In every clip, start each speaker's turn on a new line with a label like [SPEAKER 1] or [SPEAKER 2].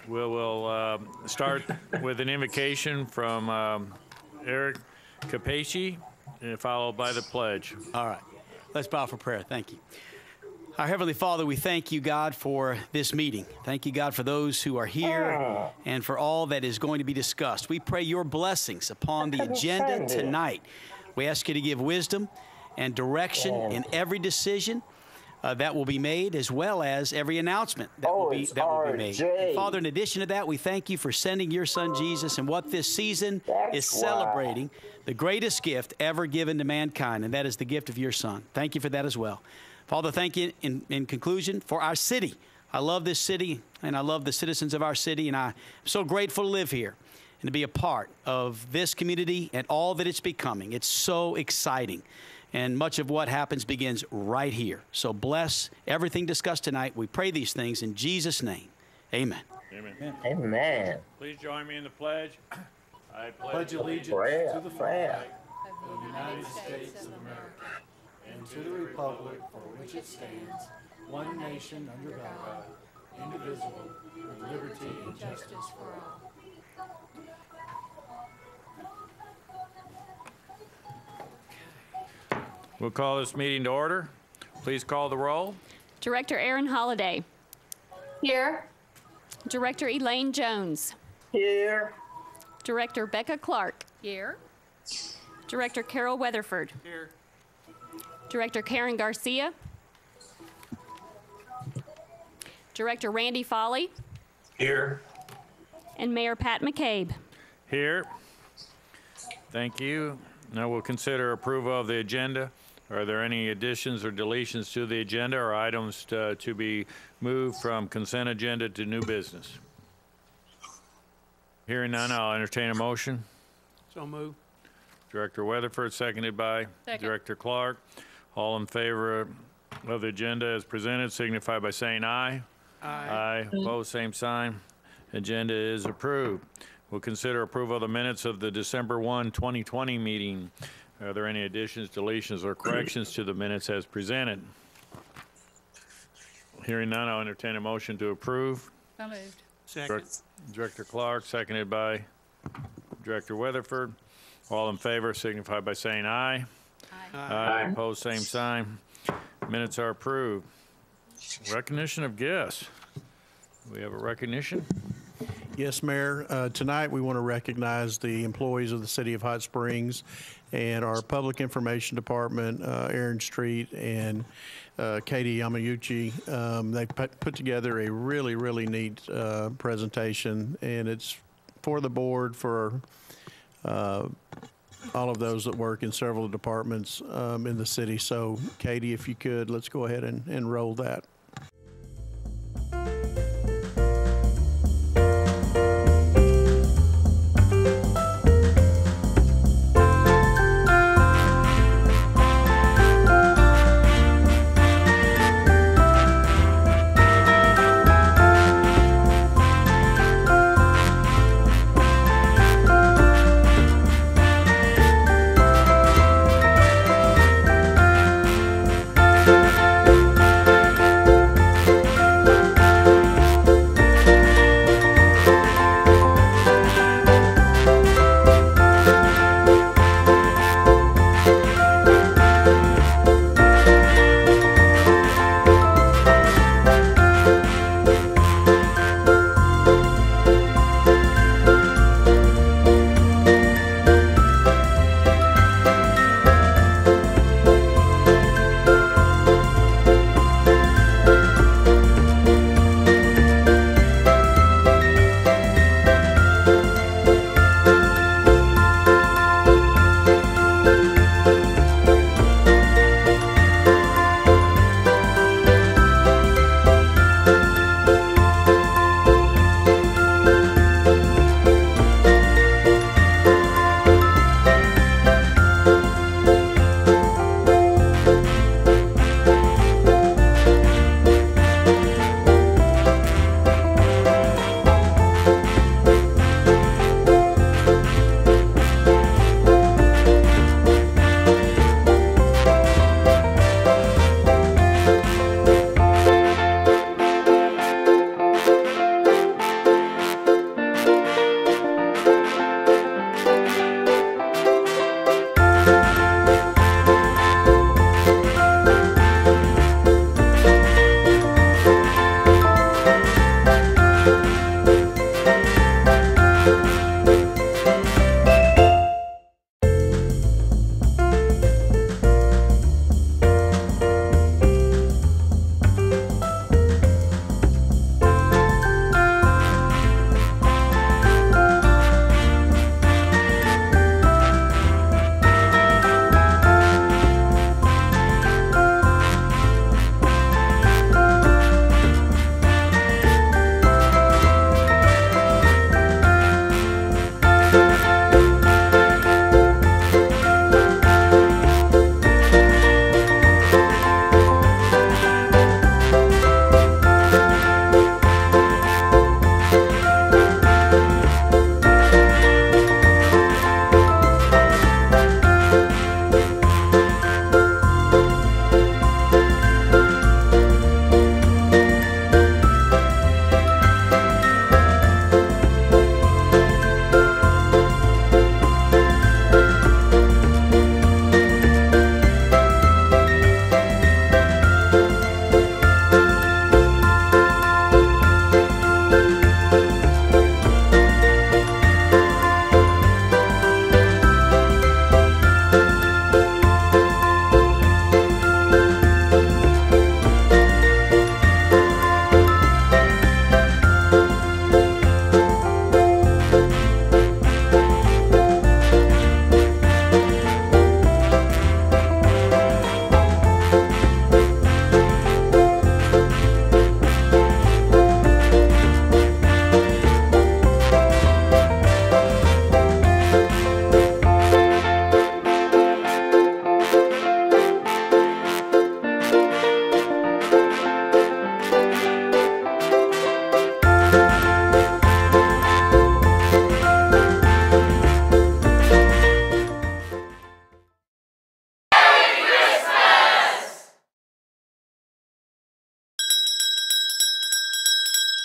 [SPEAKER 1] We'll start with an invocation from Eric Capaci, followed by the pledge.
[SPEAKER 2] All right. Let's bow for prayer. Thank you. Our Heavenly Father, we thank you, God, for this meeting. Thank you, God, for those who are here and for all that is going to be discussed. We pray your blessings upon the agenda tonight. We ask you to give wisdom and direction in every decision that will be made, as well as every announcement that will be made. And Father, in addition to that, we thank you for sending your Son Jesus and what this season is celebrating, the greatest gift ever given to mankind, and that is the gift of your Son. Thank you for that as well. Father, thank you in conclusion for our city. I love this city, and I love the citizens of our city, and I'm so grateful to live here and to be a part of this community and all that it's becoming. It's so exciting, and much of what happens begins right here. So bless everything discussed tonight. We pray these things in Jesus' name. Amen.
[SPEAKER 1] Amen.
[SPEAKER 3] Amen.
[SPEAKER 1] Please join me in the pledge. I
[SPEAKER 4] Pledge allegiance to the flag of the United States of America and to the republic for which it stands, one nation under God, indivisible, with liberty and justice for all.
[SPEAKER 1] We'll call this meeting to order. Please call the roll.
[SPEAKER 5] Director Aaron Holliday.
[SPEAKER 6] Here.
[SPEAKER 5] Director Elaine Jones.
[SPEAKER 3] Here.
[SPEAKER 5] Director Becca Clark.
[SPEAKER 6] Here.
[SPEAKER 5] Director Carol Weatherford.
[SPEAKER 4] Here.
[SPEAKER 5] Director Karen Garcia. Director Randy Foley.
[SPEAKER 3] Here.
[SPEAKER 5] And Mayor Pat McCabe.
[SPEAKER 1] Here. Thank you. Now we'll consider approval of the agenda. Are there any additions or deletions to the agenda or items to be moved from consent agenda to new business? Hearing none, I'll entertain a motion.
[SPEAKER 4] So move.
[SPEAKER 1] Director Weatherford, seconded by Director Clark. All in favor of the agenda as presented, signify by saying aye. Aye. Opposed, same sign. Agenda is approved. We'll consider approval of the minutes of the December 1, 2020 meeting. Are there any additions, deletions, or corrections to the minutes as presented? Hearing none, I'll entertain a motion to approve.
[SPEAKER 6] So moved.
[SPEAKER 4] Second.
[SPEAKER 1] Director Clark, seconded by Director Weatherford. All in favor, signify by saying aye. Aye. Opposed, same sign. Minutes are approved. Recognition of guests. We have a recognition.
[SPEAKER 7] Yes, Mayor. Tonight we want to recognize the employees of the City of Hot Springs and our Public Information Department, Aaron Street and Katie Yamauchi. They put together a really, really neat presentation, and it's for the board, for all of those that work in several departments in the city. So, Katie, if you could, let's go ahead and roll that.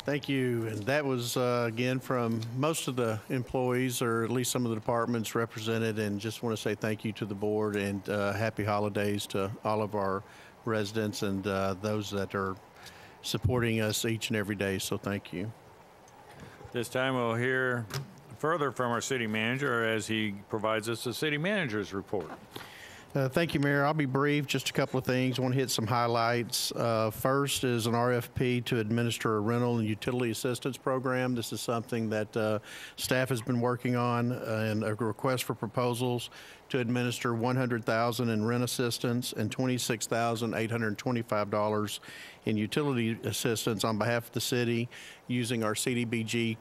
[SPEAKER 7] Thank you. And that was, again, from most of the employees, or at least some of the departments represented. And just want to say thank you to the board, and happy holidays to all of our residents and those that are supporting us each and every day. So thank you.
[SPEAKER 1] This time we'll hear further from our city manager as he provides us the city manager's report.
[SPEAKER 7] Thank you, Mayor. I'll be brief. Just a couple of things. I want to hit some highlights. First is an RFP to administer a rental and utility assistance program. This is something that staff has been working on, and a request for proposals to administer $100,000 in rent assistance and $26,825 in utility assistance on behalf of the city using our CDBG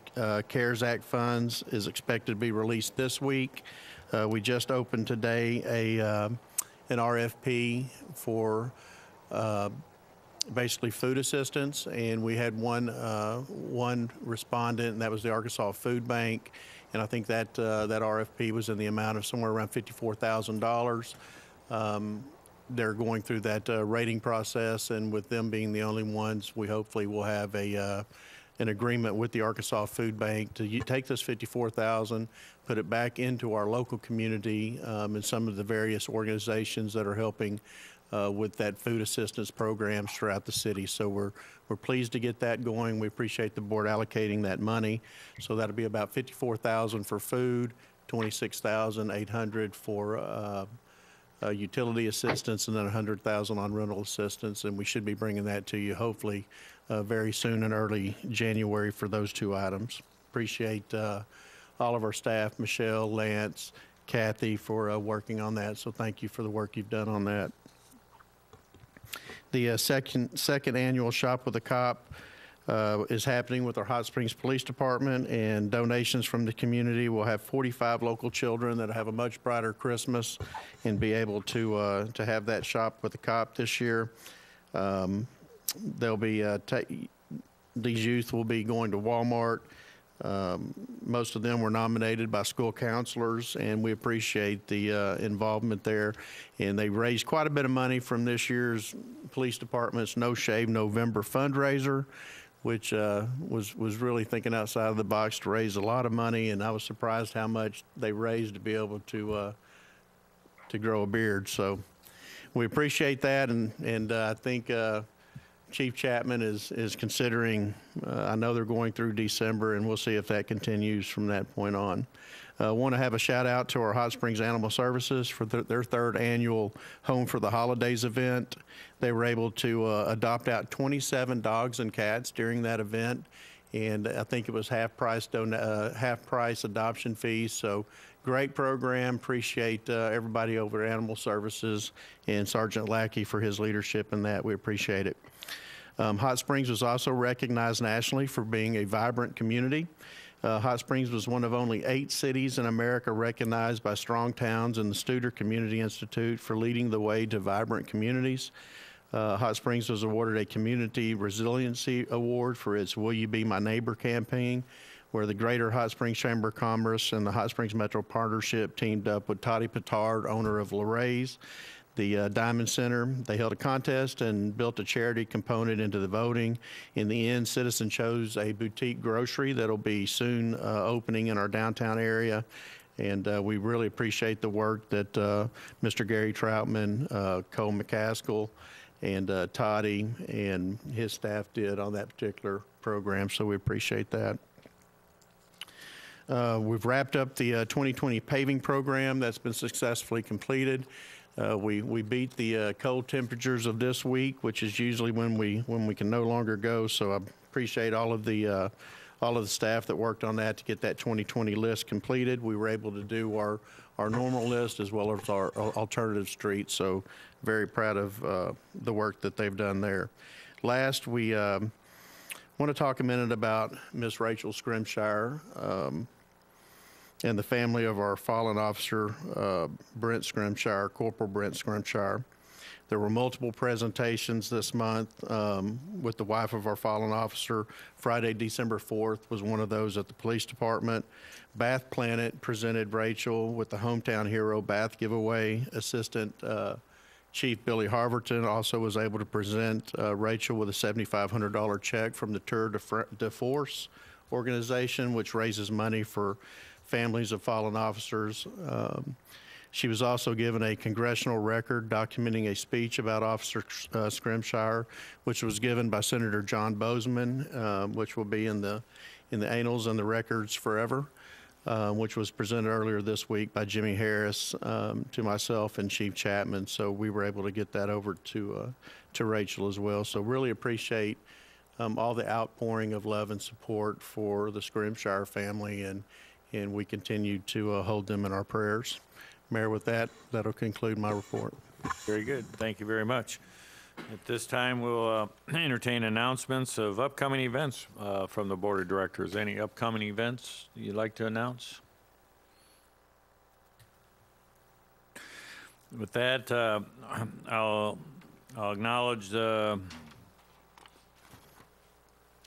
[SPEAKER 7] CARES Act funds is expected to be released this week. We just opened today an RFP for basically food assistance, and we had one respondent, and that was the Arkansas Food Bank, and I think that that RFP was in the amount of somewhere around $54,000. They're going through that rating process, and with them being the only ones, we hopefully will have an agreement with the Arkansas Food Bank to take this $54,000, put it back into our local community and some of the various organizations that are helping with that food assistance programs throughout the city. So we're pleased to get that going. We appreciate the board allocating that money. So that'll be about $54,000 for food, $26,800 for utility assistance, and then $100,000 on rental assistance. And we should be bringing that to you hopefully very soon in early January for those two items. Appreciate all of our staff, Michelle, Lance, Kathy, for working on that. So thank you for the work you've done on that. The second annual Shop with a Cop is happening with our Hot Springs Police Department, and donations from the community will have 45 local children that have a much brighter Christmas and be able to have that Shop with a Cop this year. They'll be these youth will be going to Walmart. Most of them were nominated by school counselors, and we appreciate the involvement there. And they raised quite a bit of money from this year's police department's No Shave November fundraiser, which was really thinking outside of the box to raise a lot of money. And I was surprised how much they raised to be able to grow a beard. So we appreciate that, and I think Chief Chapman is considering, I know they're going through December, and we'll see if that continues from that point on. I want to have a shout out to our Hot Springs Animal Services for their third annual Home for the Holidays event. They were able to adopt out 27 dogs and cats during that event, and I think it was half price adoption fees. So great program. Appreciate everybody over at Animal Services and Sergeant Lackey for his leadership in that. We appreciate it. Hot Springs was also recognized nationally for being a vibrant community. Hot Springs was one of only 8 cities in America recognized by Strong Towns and the Studer Community Institute for leading the way to vibrant communities. Hot Springs was awarded a Community Resiliency Award for its Will You Be My Neighbor campaign, where the Greater Hot Springs Chamber of Commerce and the Hot Springs Metro Partnership teamed up with Toddy Petard, owner of Laray's, the Diamond Center. They held a contest and built a charity component into the voting. In the end, citizens chose a boutique grocery that'll be soon opening in our downtown area. And we really appreciate the work that Mr. Gary Troutman, Cole McCaskill, and Toddy and his staff did on that particular program. So we appreciate that. We've wrapped up the 2020 paving program that's been successfully completed. We beat the cold temperatures of this week, which is usually when we can no longer go. So I appreciate all of the staff that worked on that to get that 2020 list completed. We were able to do our normal list as well as our alternative streets. So very proud of the work that they've done there. Last, we want to talk a minute about Miss Rachel Scrimshire and the family of our fallen officer, Brent Scrimshire, Corporal Brent Scrimshire. There were multiple presentations this month with the wife of our fallen officer. Friday, December 4th was one of those at the police department. Bath Planet presented Rachel with the Hometown Hero Bath giveaway. Assistant Chief Billy Harverton also was able to present Rachel with a $7,500 check from the Tour de Force organization, which raises money for families of fallen officers. She was also given a congressional record documenting a speech about Officer Scrimshire, which was given by Senator John Bozeman, which will be in the annals and the records forever, which was presented earlier this week by Jimmy Harris to myself and Chief Chapman. So we were able to get that over to Rachel as well. So really appreciate all the outpouring of love and support for the Scrimshire family, and we continue to hold them in our prayers. Mayor, with that, that'll conclude my report.
[SPEAKER 1] Very good. Thank you very much. At this time, we'll entertain announcements of upcoming events from the Board of Directors. Any upcoming events you'd like to announce? With that, I'll acknowledge the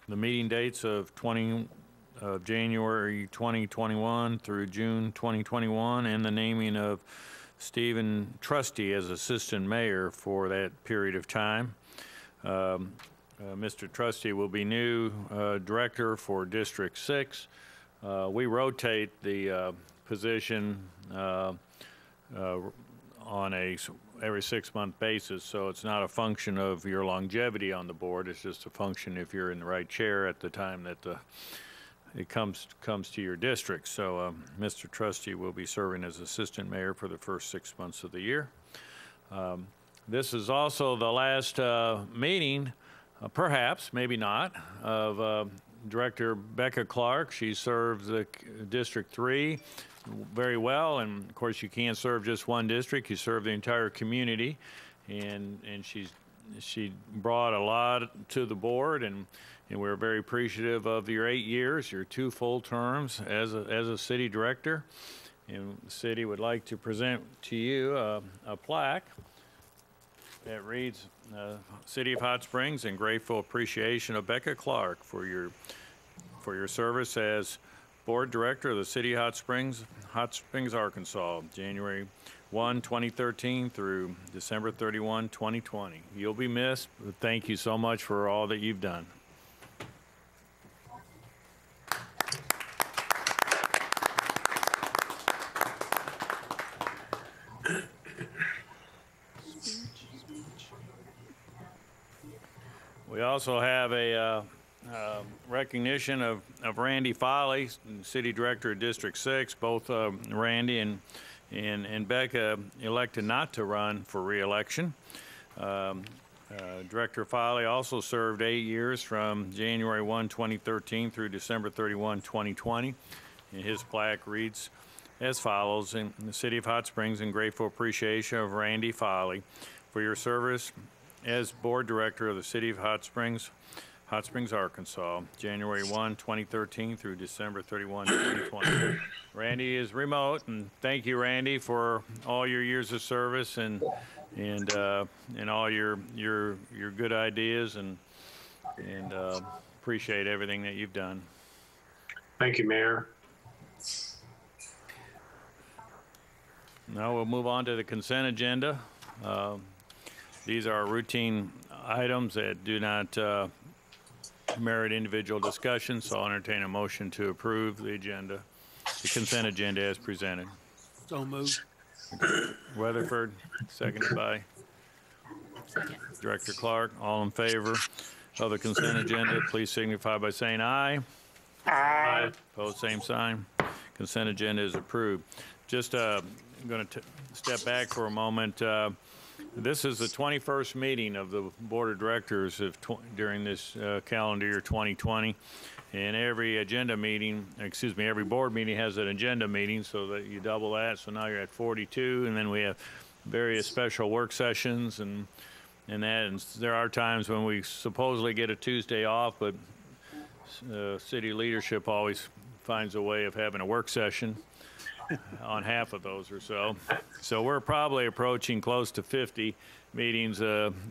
[SPEAKER 1] meeting dates of January 2021 through June 2021, and the naming of Stephen Trusty as Assistant Mayor for that period of time. Mr. Trusty will be new Director for District 6. We rotate the position on every 6-month basis, so it's not a function of your longevity on the board. It's just a function if you're in the right chair at the time that it comes to your district. So Mr. Trusty will be serving as Assistant Mayor for the first 6 months of the year. This is also the last meeting, perhaps, maybe not, of Director Becca Clark. She serves the District 3 very well, and of course you can't serve just one district, you serve the entire community, and she brought a lot to the board, and we're very appreciative of your 8 years, your 2 full terms as a city director. And the city would like to present to you a plaque that reads, City of Hot Springs, in grateful appreciation of Becca Clark for your service as Board Director of the City of Hot Springs, Arkansas, January 1, 2013 through December 31, 2020. You'll be missed, but thank you so much for all that you've done. We also have a recognition of Randy Foley, City Director of District 6. Both Randy and Becca elected not to run for re-election. Director Foley also served 8 years from January 1, 2013 through December 31, 2020. And his plaque reads as follows: in the City of Hot Springs, in grateful appreciation of Randy Foley for your service as Board Director of the City of Hot Springs, Arkansas, January 1, 2013 through December 31, 2020. Randy is remote, and thank you, Randy, for all your years of service and all your good ideas, and appreciate everything that you've done.
[SPEAKER 8] Thank you, Mayor.
[SPEAKER 1] Now we'll move on to the consent agenda. These are routine items that do not merit individual discussion, so I'll entertain a motion to approve the agenda, the consent agenda as presented.
[SPEAKER 2] So moved.
[SPEAKER 1] Weatherford, seconded by Director Clark. All in favor of the consent agenda, please signify by saying aye. Aye. Opposed, same sign. Consent agenda is approved. Just going to step back for a moment. This is the 21st meeting of the Board of Directors during this calendar year 2020. And every every board meeting has an agenda meeting, so that you double that. So now you're at 42, and then we have various special work sessions and there are times when we supposedly get a Tuesday off, but city leadership always finds a way of having a work session on half of those or so. So we're probably approaching close to 50 meetings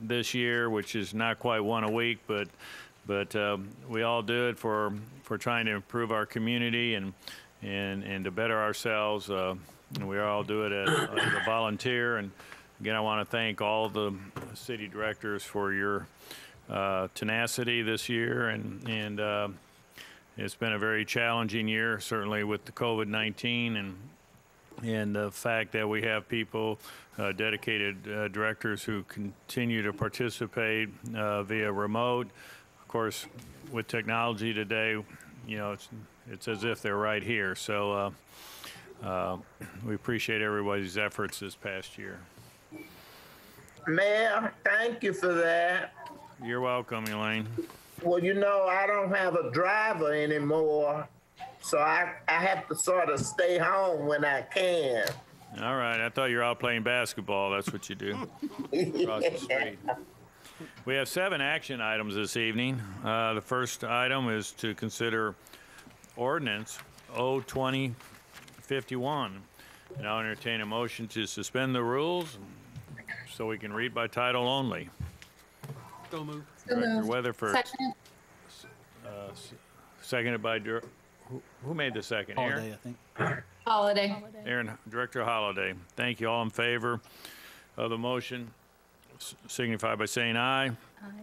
[SPEAKER 1] this year, which is not quite one a week, but we all do it for trying to improve our community and to better ourselves. And we all do it as a volunteer, and Again, I want to thank all the city directors for your tenacity this year, and it's been a very challenging year, certainly with the COVID-19 and the fact that we have people, dedicated directors who continue to participate via remote. Of course, with technology today, it's as if they're right here. So we appreciate everybody's efforts this past year.
[SPEAKER 3] Mayor, thank you for that.
[SPEAKER 1] You're welcome, Elaine.
[SPEAKER 3] Well, I don't have a driver anymore, so I have to sort of stay home when I can.
[SPEAKER 1] All right, I thought you were out playing basketball. That's what you do. Across the street. We have 7 action items this evening. The first item is to consider ordinance 02051. And I'll entertain a motion to suspend the rules so we can read by title only.
[SPEAKER 2] So moved.
[SPEAKER 1] Director Weatherford.
[SPEAKER 6] Second.
[SPEAKER 1] Seconded by, who made the second?
[SPEAKER 2] Holiday,
[SPEAKER 1] Aaron?
[SPEAKER 2] I think.
[SPEAKER 6] Holiday.
[SPEAKER 1] Aaron, Director Holliday. Thank you. All in favor of the motion signify by saying aye.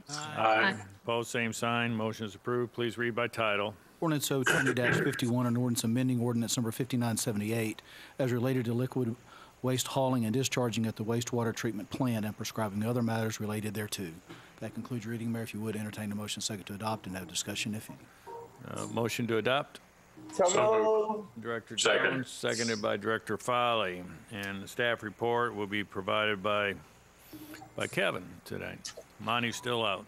[SPEAKER 6] Aye.
[SPEAKER 1] Opposed, same sign. Motion is approved. Please read by title.
[SPEAKER 4] Ordinance 020-51, an ordinance amending ordinance number 5978 as related to liquid waste hauling and discharging at the wastewater treatment plant and prescribing other matters related thereto. That concludes your reading, Mayor. If you would, entertain a motion second to adopt and have discussion, if any.
[SPEAKER 1] Motion to adopt.
[SPEAKER 3] So
[SPEAKER 1] Director
[SPEAKER 8] Second.
[SPEAKER 1] Jones, seconded by Director Foley. And the staff report will be provided by Kevin today. Monty's still out.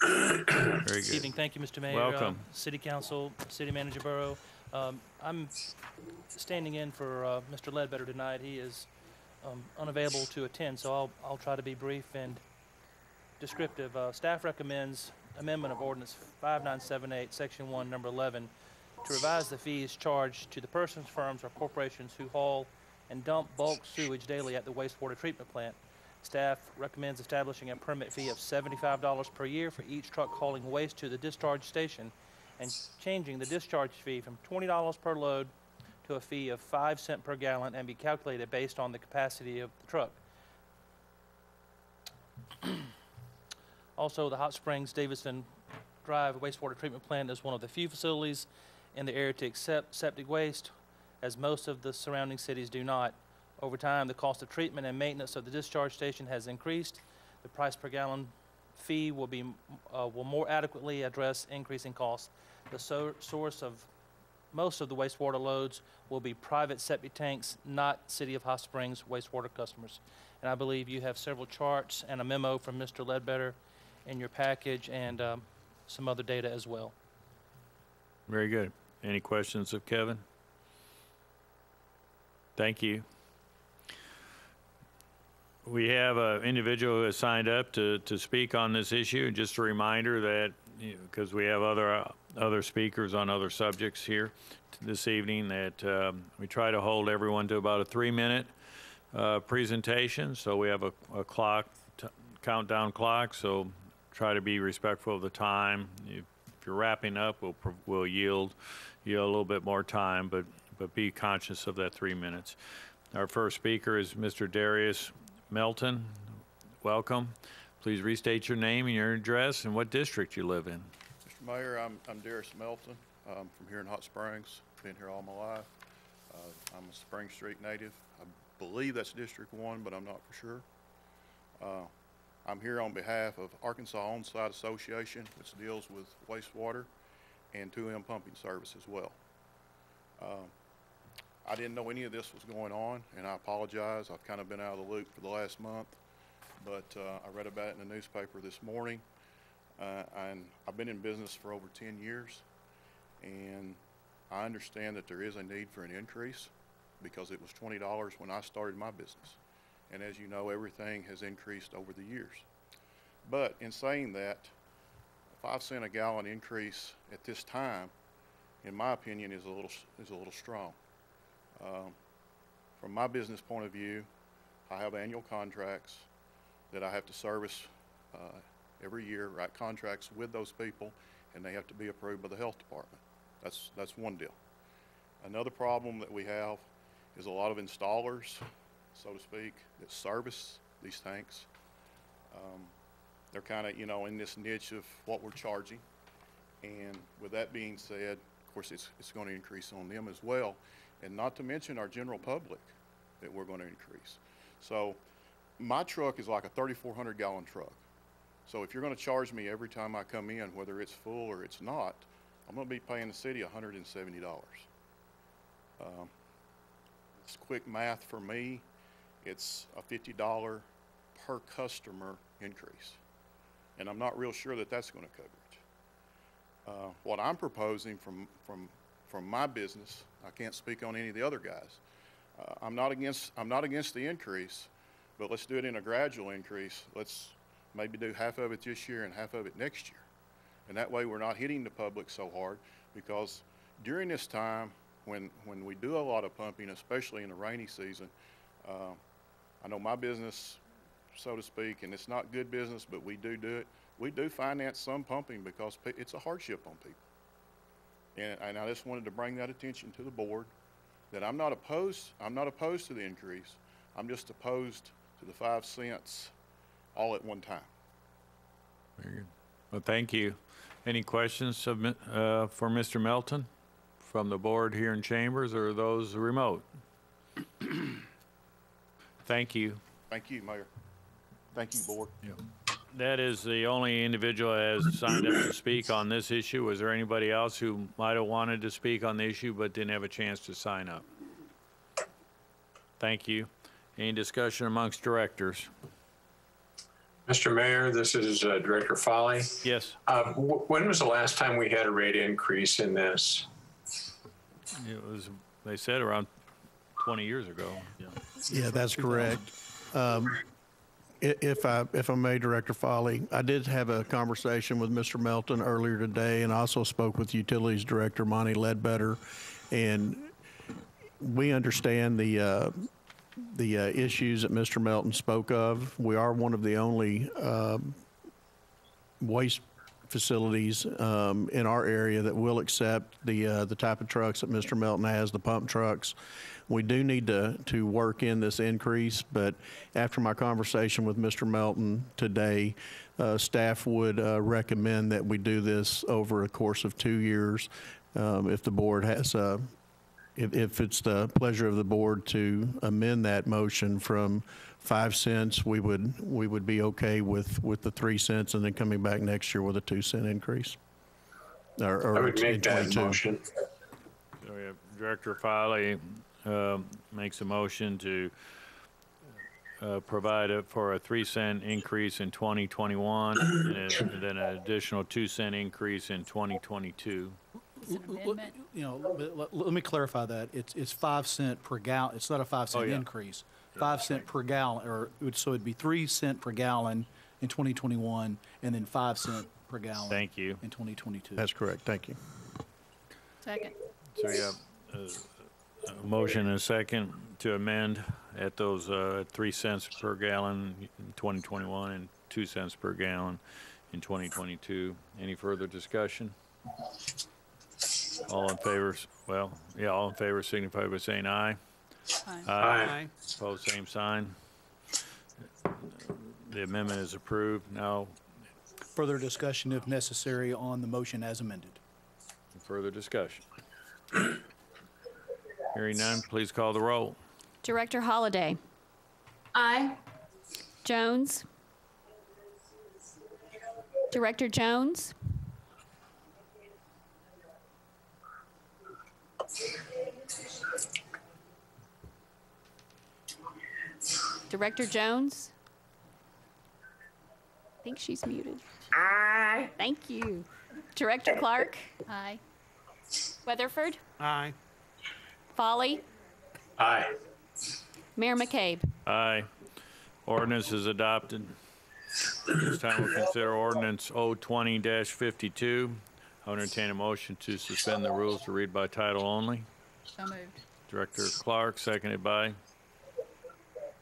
[SPEAKER 1] Very
[SPEAKER 9] Good
[SPEAKER 1] good.
[SPEAKER 9] evening. Thank you, Mr. Mayor.
[SPEAKER 1] Welcome.
[SPEAKER 9] City Council, City Manager Burrow. I'm standing in for Mr. Ledbetter tonight. He is unavailable to attend, so I'll try to be brief and descriptive. Staff recommends amendment of Ordinance 5978, Section 1, Number 11, to revise the fees charged to the persons, firms, or corporations who haul and dump bulk sewage daily at the wastewater treatment plant. Staff recommends establishing a permit fee of $75 per year for each truck hauling waste to the discharge station and changing the discharge fee from $20 per load to a fee of 5 cents per gallon and be calculated based on the capacity of the truck. Also, the Hot Springs Davidson Drive wastewater treatment plant is one of the few facilities in the area to accept septic waste, as most of the surrounding cities do not. Over time, the cost of treatment and maintenance of the discharge station has increased. The price per gallon fee will more adequately address increasing costs. The source of most of the wastewater loads will be private septic tanks, not City of Hot Springs wastewater customers. And I believe you have several charts and a memo from Mr. Ledbetter in your package and some other data as well.
[SPEAKER 1] Very good. Any questions of Kevin? Thank you. We have an individual who has signed up to speak on this issue. Just a reminder that, because we have other speakers on other subjects here this evening, that we try to hold everyone to about a 3-minute presentation. So we have a countdown clock. So try to be respectful of the time. If you're wrapping up, we'll yield a little bit more time, but be conscious of that 3 minutes. Our first speaker is Mr. Darius Melton. Welcome. Please restate your name and your address and what district you live in.
[SPEAKER 10] Mr. Mayor, I'm Darius Melton. I'm from here in Hot Springs. Been here all my life. I'm a Spring Street native. I believe that's District 1, but I'm not for sure. I'm here on behalf of Arkansas On-Site Association, which deals with wastewater and 2M pumping service as well. I didn't know any of this was going on, and I apologize. I've kind of been out of the loop for the last month, but I read about it in the newspaper this morning, and I've been in business for over 10 years, and I understand that there is a need for an increase because it was $20 when I started my business. And as you know, everything has increased over the years. But in saying that, a 5 cent a gallon increase at this time, in my opinion, is a little strong. From my business point of view, I have annual contracts that I have to service every year, write contracts with those people, and they have to be approved by the health department. That's one deal. Another problem that we have is a lot of installers, so to speak, that service these tanks. They're kind of, you know, in this niche of what we're charging. And with that being said, of course, it's going to increase on them as well. And not to mention our general public that we're going to increase. So my truck is like a 3,400 gallon truck. So if you're going to charge me every time I come in, whether it's full or it's not, I'm going to be paying the city $170. It's quick math for me. It's a $50 per customer increase. And I'm not real sure that that's going to cover it. What I'm proposing from my business, I can't speak on any of the other guys. I'm not against the increase, but let's do it in a gradual increase. Let's maybe do half of it this year and half of it next year. And that way we're not hitting the public so hard, because during this time when we do a lot of pumping, especially in the rainy season, I know my business, so to speak, and it's not good business, but we do it. We do finance some pumping because it's a hardship on people. And I just wanted to bring that attention to the board, that I'm not opposed to the increase. I'm just opposed to the 5 cents all at one time.
[SPEAKER 1] Very good. Well, thank you. Any questions for Mr. Melton from the board here in chambers or those remote? Thank you.
[SPEAKER 10] Thank you, Mayor. Thank you, board.
[SPEAKER 1] Yeah. That is the only individual that has signed up to speak on this issue. Was there anybody else who might have wanted to speak on the issue but didn't have a chance to sign up? Thank you. Any discussion amongst directors?
[SPEAKER 11] Mr. Mayor, this is Director Foley.
[SPEAKER 1] Yes.
[SPEAKER 11] When was the last time we had a rate increase in this?
[SPEAKER 1] It was, they said, around 20 years ago.
[SPEAKER 7] Yeah, that's correct. If I may, Director Foley, I did have a conversation with Mr. Melton earlier today, and also spoke with Utilities Director Monty Ledbetter, and we understand the issues that Mr. Melton spoke of. We are one of the only waste facilities in our area that will accept the type of trucks that Mr. Melton has, the pump trucks. We do need to work in this increase, but after my conversation with Mr. Melton today, staff would recommend that we do this over a course of 2 years. If the board has, if it's the pleasure of the board to amend that motion from 5 cents, we would be okay with the 3 cents, and then coming back next year with a 2 cent increase. Or
[SPEAKER 11] I would make that motion.
[SPEAKER 1] So we have Director Foley makes a motion to provide for a 3 cent increase in 2021 and then an additional 2 cent increase in 2022.
[SPEAKER 4] You know, let me clarify that. It's 5 cents per gallon. It's not a 5 cent increase. 5 cents per gallon, so it'd be 3 cents per gallon in 2021, and then 5 cents per gallon.
[SPEAKER 1] Thank you.
[SPEAKER 4] In 2022.
[SPEAKER 7] That's correct. Thank you.
[SPEAKER 5] Second.
[SPEAKER 1] So we have a motion and a second to amend at those 3 cents per gallon in 2021 and 2 cents per gallon in 2022. Any further discussion? All in favor, all in favor signify by saying aye.
[SPEAKER 5] Aye.
[SPEAKER 1] Aye. Opposed, same sign. The amendment is approved. Now,
[SPEAKER 4] Further discussion if necessary on the motion as amended.
[SPEAKER 1] further discussion. Hearing none, please call the roll.
[SPEAKER 5] Director Holliday.
[SPEAKER 6] Aye.
[SPEAKER 5] Jones. Director Jones. Director Jones. I think she's muted.
[SPEAKER 3] Aye.
[SPEAKER 5] Thank you. Director Clark.
[SPEAKER 6] Aye.
[SPEAKER 5] Weatherford.
[SPEAKER 2] Aye.
[SPEAKER 5] Foley.
[SPEAKER 11] Aye.
[SPEAKER 5] Mayor McCabe.
[SPEAKER 1] Aye. Ordinance is adopted. This time we'll consider ordinance 020-52. I'll entertain a motion to suspend the rules to read by title only.
[SPEAKER 6] So moved.
[SPEAKER 1] Director Clark, seconded by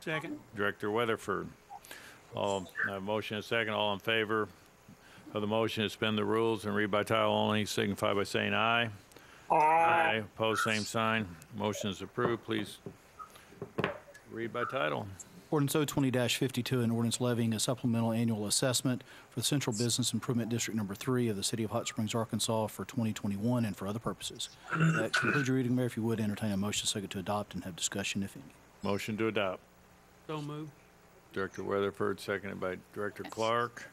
[SPEAKER 2] Second.
[SPEAKER 1] Director Weatherford. Motion and second. All in favor of the motion to suspend the rules and read by title only, signify by saying aye. Aye. Opposed, same sign. Motion is approved. Please read by title.
[SPEAKER 4] Ordinance O20-52, an ordinance levying a supplemental annual assessment for the Central Business Improvement District Number 3 of the City of Hot Springs, Arkansas for 2021 and for other purposes. That concludes your reading, Mayor. If you would, entertain a motion second to adopt and have discussion, if any.
[SPEAKER 1] Motion to adopt.
[SPEAKER 2] So moved.
[SPEAKER 1] Director Weatherford, seconded by Director Clark.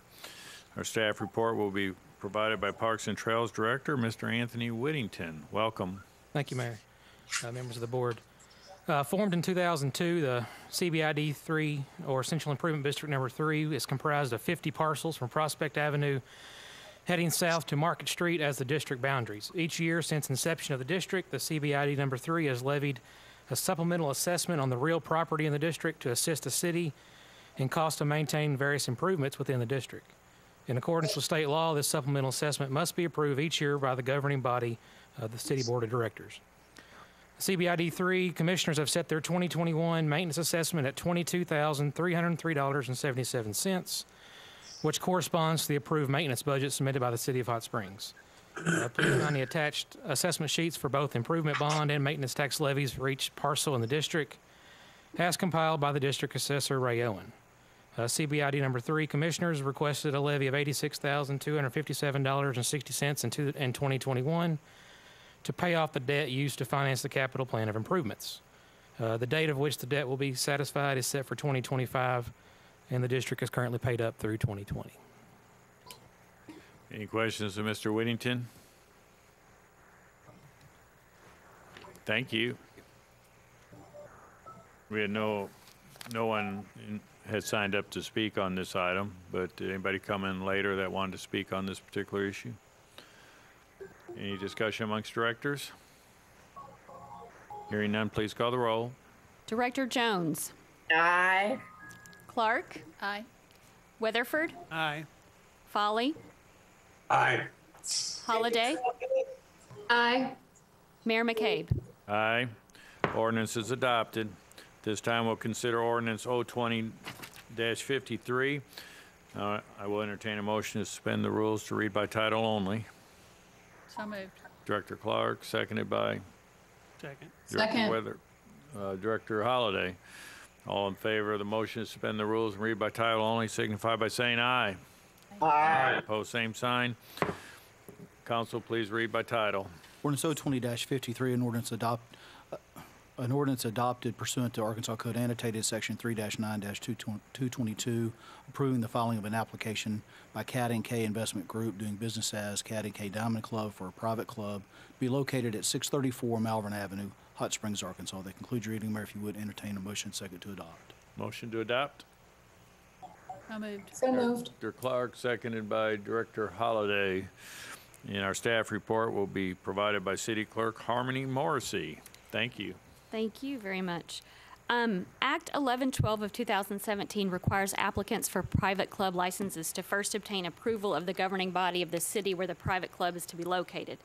[SPEAKER 1] Our staff report will be provided by Parks and Trails Director, Mr. Anthony Whittington. Welcome.
[SPEAKER 12] Thank you, Mayor. Members of the board. Formed in 2002, the CBID 3, or Central Improvement District Number 3, is comprised of 50 parcels from Prospect Avenue heading south to Market Street as the district boundaries. Each year since inception of the district, the CBID Number 3 has levied a supplemental assessment on the real property in the district to assist the city in cost to maintain various improvements within the district. In accordance with state law, this supplemental assessment must be approved each year by the governing body of the City Board of Directors. CBID 3 commissioners have set their 2021 maintenance assessment at $22,303.77, which corresponds to the approved maintenance budget submitted by the City of Hot Springs. Please find the attached assessment sheets for both improvement bond and maintenance tax levies for each parcel in the district, as compiled by the district assessor Ray Owen. CBID Number 3 commissioners requested a levy of $86,257.60 in 2021 to pay off the debt used to finance the capital plan of improvements. The date of which the debt will be satisfied is set for 2025, and the district is currently paid up through 2020.
[SPEAKER 1] Any questions of Mr. Whittington? Thank you. We had no one had signed up to speak on this item, but did anybody come in later that wanted to speak on this particular issue? Any discussion amongst directors? Hearing none, please call the roll.
[SPEAKER 5] Director Jones.
[SPEAKER 3] Aye.
[SPEAKER 5] Clark.
[SPEAKER 6] Aye.
[SPEAKER 5] Weatherford.
[SPEAKER 2] Aye.
[SPEAKER 5] Folly.
[SPEAKER 11] Aye.
[SPEAKER 5] Holliday.
[SPEAKER 6] Aye.
[SPEAKER 5] Mayor McCabe.
[SPEAKER 1] Aye. Ordinance is adopted. This time we'll consider ordinance 020-53. I will entertain a motion to suspend the rules to read by title only.
[SPEAKER 6] So moved.
[SPEAKER 1] Director Clark, seconded by
[SPEAKER 2] Second.
[SPEAKER 1] Director Holliday. All in favor of the motion to suspend the rules and read by title only signify by saying aye.
[SPEAKER 3] Aye.
[SPEAKER 1] Opposed, same sign. Council, please read by title.
[SPEAKER 4] Ordinance O20-53, an ordinance adopted pursuant to Arkansas Code Annotated Section 3-9-222, approving the filing of an application by Cat & K Investment Group doing business as Cat & K Diamond Club for a private club to be located at 634 Malvern Avenue, Hot Springs, Arkansas. That concludes your reading, Mayor. If you would, entertain a motion second to adopt.
[SPEAKER 1] Motion to adopt.
[SPEAKER 6] So moved.
[SPEAKER 13] So moved.
[SPEAKER 1] Director Clark, seconded by Director Holliday. And our staff report will be provided by City Clerk Harmony Morrissey. Thank you.
[SPEAKER 5] Thank you very much. Act 1112 of 2017 requires applicants for private club licenses to first obtain approval of the governing body of the city where the private club is to be located.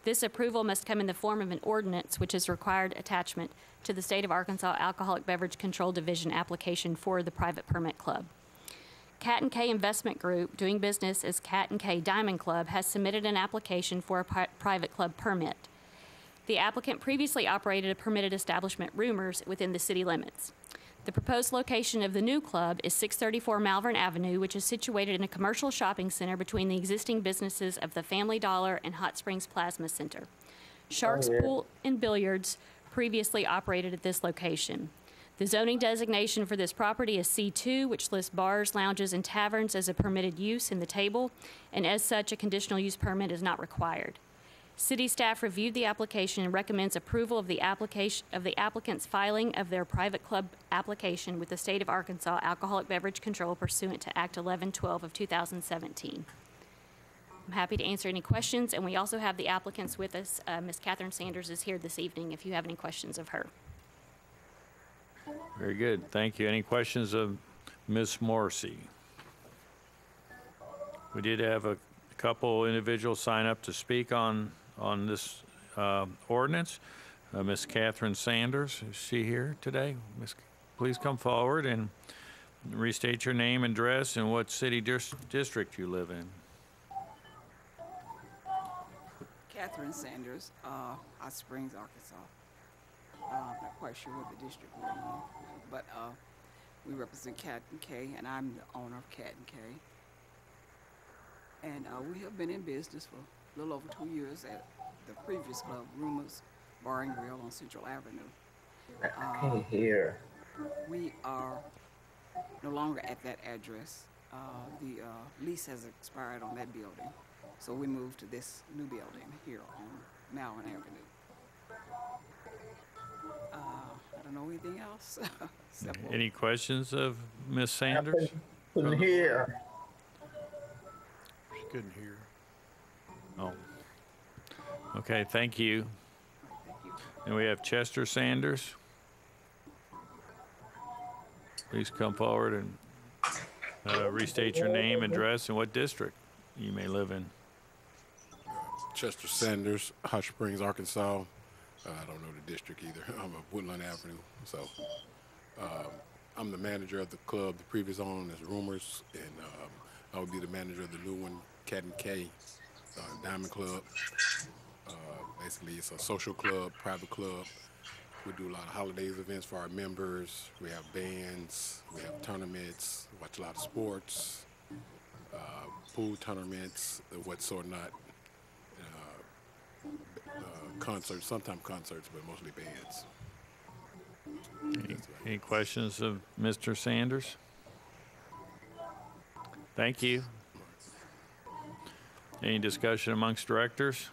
[SPEAKER 5] This approval must come in the form of an ordinance, which is required attachment to the State of Arkansas Alcoholic Beverage Control Division application for the private permit club. Cat & K Investment Group, doing business as Cat & K Diamond Club, has submitted an application for a private club permit. The applicant previously operated a permitted establishment Rumors within the city limits. The proposed location of the new club is 634 Malvern Avenue, which is situated in a commercial shopping center between the existing businesses of the Family Dollar and Hot Springs Plasma Center. Sharks Pool and Billiards previously operated at this location. The zoning designation for this property is C2, which lists bars, lounges, and taverns as a permitted use in the table, and as such, a conditional use permit is not required. City staff reviewed the application and recommends approval of the applicant's filing of their private club application with the State of Arkansas Alcoholic Beverage Control pursuant to Act 1112 of 2017. I'm happy to answer any questions, and we also have the applicants with us. Ms. Catherine Sanders is here this evening if you have any questions of her.
[SPEAKER 1] Very good. Thank you. Any questions of Ms. Morrissey? We did have a couple individuals sign up to speak on this ordinance. Ms. Catherine Sanders, is she here today? Please come forward and restate your name and address and what city district you live in.
[SPEAKER 14] Catherine Sanders, Hot Springs, Arkansas. I'm not quite sure what the district we're in, but We represent Cat and K, and I'm the owner of Cat and K. And we have been in business for a little over 2 years at the previous club, Rumors Bar and Grill on Central Avenue.
[SPEAKER 3] I can't hear.
[SPEAKER 14] We are no longer at that address. The lease has expired on that building, so we moved to this new building here on Malvern Avenue. I don't know anything else.
[SPEAKER 1] Any questions of Ms. Sanders?
[SPEAKER 3] Couldn't hear.
[SPEAKER 7] She couldn't hear.
[SPEAKER 1] Oh. Okay, thank you. And we have Chester Sanders. Please come forward and restate your name, address, and what district you may live in.
[SPEAKER 13] Chester Sanders, Hot Springs, Arkansas. I don't know the district either. I'm at Woodland Avenue. So I'm the manager of the club. The previous owner is Rumors, and I would be the manager of the new one, Cat and K Diamond Club. Basically, it's a social club, private club. We do a lot of holidays events for our members. We have bands, we have tournaments, watch a lot of sports, pool tournaments, what sort not. Concerts, sometimes concerts, but mostly bands.
[SPEAKER 1] Any questions of Mr. Sanders? Thank you. Any discussion amongst directors?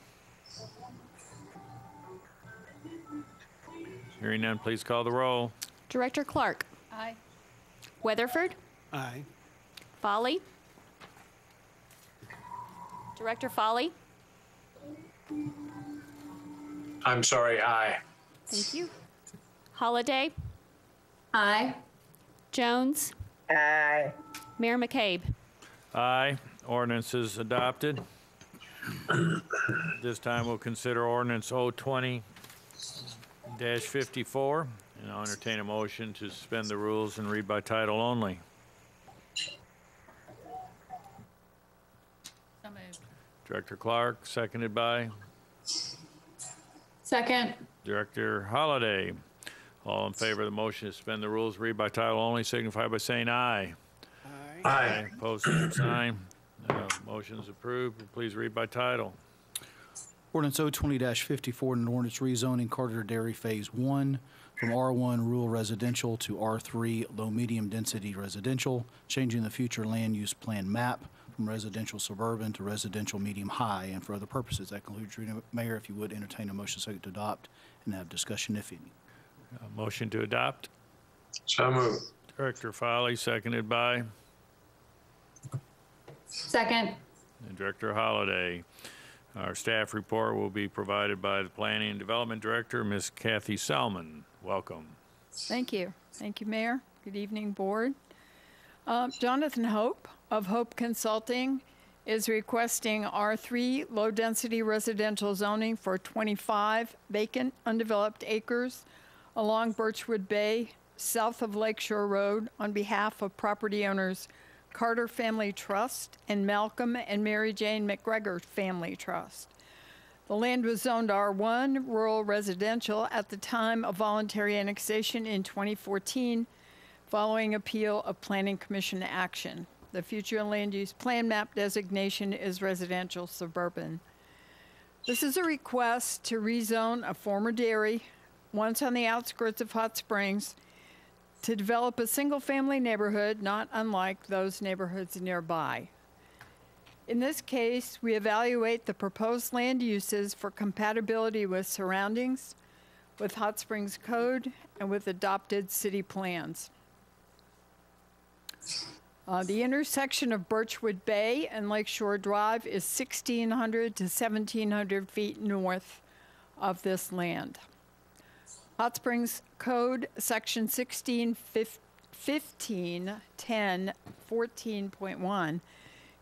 [SPEAKER 1] Hearing none, please call the roll.
[SPEAKER 5] Director Clark.
[SPEAKER 6] Aye.
[SPEAKER 5] Weatherford.
[SPEAKER 2] Aye.
[SPEAKER 5] Foley. Director Foley.
[SPEAKER 11] I'm sorry, aye.
[SPEAKER 5] Thank you. Holliday.
[SPEAKER 6] Aye.
[SPEAKER 5] Jones.
[SPEAKER 3] Aye.
[SPEAKER 5] Mayor McCabe.
[SPEAKER 1] Aye. Ordinance is adopted. This time we'll consider ordinance 020-54, and I'll entertain a motion to suspend the rules and read by title only.
[SPEAKER 6] So moved.
[SPEAKER 1] Director Clark, seconded by
[SPEAKER 6] Second.
[SPEAKER 1] Director Holliday. All in favor of the motion to suspend the rules, read by title only, signify by saying aye.
[SPEAKER 11] Aye.
[SPEAKER 1] Opposed, same sign. Motion is approved. Please read by title.
[SPEAKER 4] Ordinance 020-54, an ordinance rezoning Carter Dairy Phase 1 from R1 rural residential to R3 low-medium density residential, changing the future land use plan map from residential suburban to residential medium high, and for other purposes. That concludes your reading. Mayor, if you would entertain a motion second to adopt and have discussion if any.
[SPEAKER 1] Motion to adopt.
[SPEAKER 11] So moved.
[SPEAKER 1] Director Foley, seconded by
[SPEAKER 6] Second.
[SPEAKER 1] and Director Holliday. Our staff report will be provided by the Planning and Development Director, Ms. Kathy Salmon. Welcome.
[SPEAKER 15] Thank you. Thank you, Mayor. Good evening, Board. Jonathan Hope of Hope Consulting is requesting R3 low-density residential zoning for 25 vacant, undeveloped acres along Birchwood Bay, south of Lakeshore Road, on behalf of property owners Carter Family Trust and Malcolm and Mary Jane McGregor Family Trust. The land was zoned R1 rural residential at the time of voluntary annexation in 2014, following appeal of Planning Commission action. The future land use plan map designation is residential suburban. This is a request to rezone a former dairy, once on the outskirts of Hot Springs, to develop a single-family neighborhood not unlike those neighborhoods nearby. In this case, we evaluate the proposed land uses for compatibility with surroundings, with Hot Springs Code, and with adopted city plans. The intersection of Birchwood Bay and Lakeshore Drive is 1,600 to 1,700 feet north of this land. Hot Springs Code, Section 16.15.10.14.1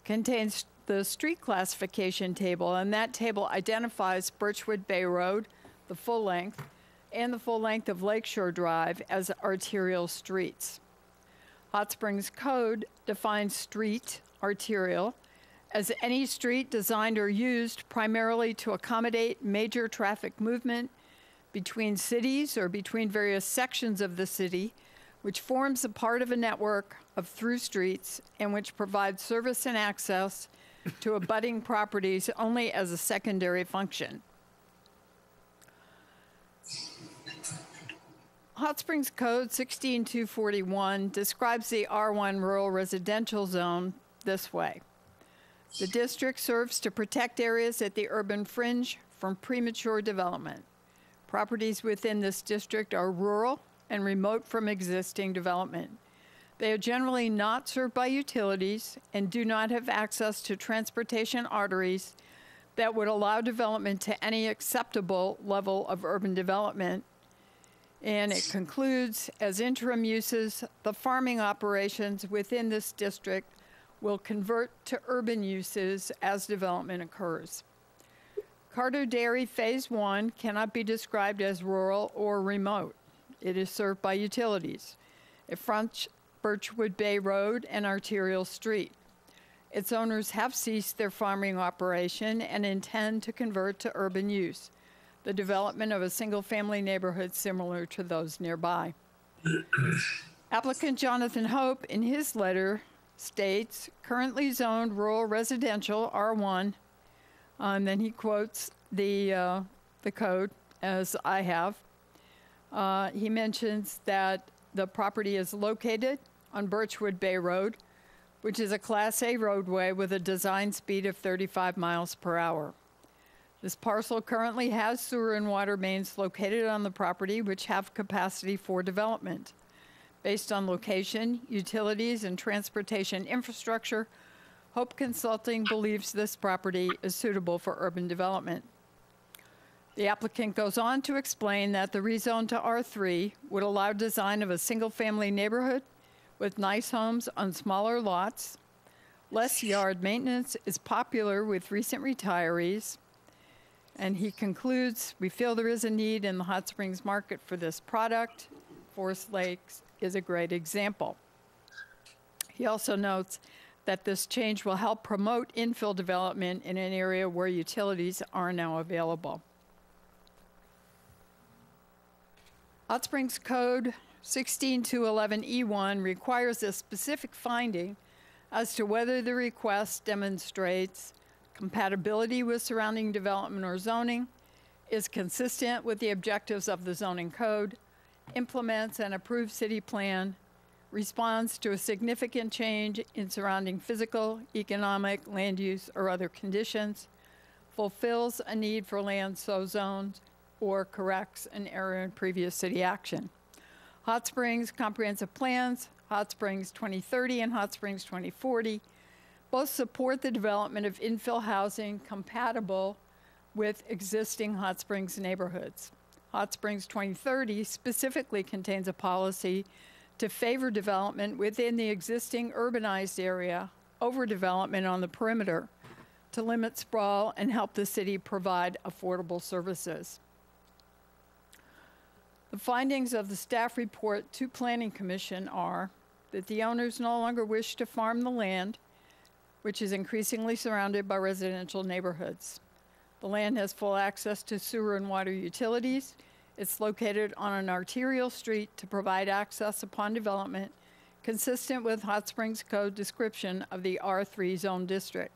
[SPEAKER 15] contains the street classification table, and that table identifies Birchwood Bay Road, the full length, and the full length of Lakeshore Drive as arterial streets. Hot Springs Code defines street, arterial, as any street designed or used primarily to accommodate major traffic movement between cities or between various sections of the city which forms a part of a network of through streets and which provides service and access to abutting properties only as a secondary function. Hot Springs Code 16241 describes the R1 rural residential zone this way. The district serves to protect areas at the urban fringe from premature development. Properties within this district are rural and remote from existing development. They are generally not served by utilities and do not have access to transportation arteries that would allow development to any acceptable level of urban development. And it concludes, as interim uses, the farming operations within this district will convert to urban uses as development occurs. Carter Dairy Phase 1 cannot be described as rural or remote. It is served by utilities. It fronts Birchwood Bay Road and Arterial Street. Its owners have ceased their farming operation and intend to convert to urban use, the development of a single-family neighborhood similar to those nearby. Applicant Jonathan Hope, in his letter, states, currently zoned rural residential R1, and then he quotes the code, as I have. He mentions that the property is located on Birchwood Bay Road, which is a Class A roadway with a design speed of 35 miles per hour. This parcel currently has sewer and water mains located on the property, which have capacity for development. Based on location, utilities, and transportation infrastructure, Hope Consulting believes this property is suitable for urban development. The applicant goes on to explain that the rezone to R3 would allow design of a single-family neighborhood with nice homes on smaller lots. Less yard maintenance is popular with recent retirees. And he concludes, we feel there is a need in the Hot Springs market for this product. Forest Lakes is a great example. He also notes that this change will help promote infill development in an area where utilities are now available. Hot Springs Code 16211E1 requires a specific finding as to whether the request demonstrates compatibility with surrounding development or zoning, is consistent with the objectives of the zoning code, implements an approved city plan, responds to a significant change in surrounding physical, economic, land use, or other conditions, fulfills a need for land so zoned, or corrects an error in previous city action. Hot Springs Comprehensive Plans, Hot Springs 2030 and Hot Springs 2040, both support the development of infill housing compatible with existing Hot Springs neighborhoods. Hot Springs 2030 specifically contains a policy to favor development within the existing urbanized area over development on the perimeter to limit sprawl and help the city provide affordable services. The findings of the staff report to Planning Commission are that the owners no longer wish to farm the land, which is increasingly surrounded by residential neighborhoods. The land has full access to sewer and water utilities. It's located on an arterial street to provide access upon development, consistent with Hot Springs Code description of the R3 zone district.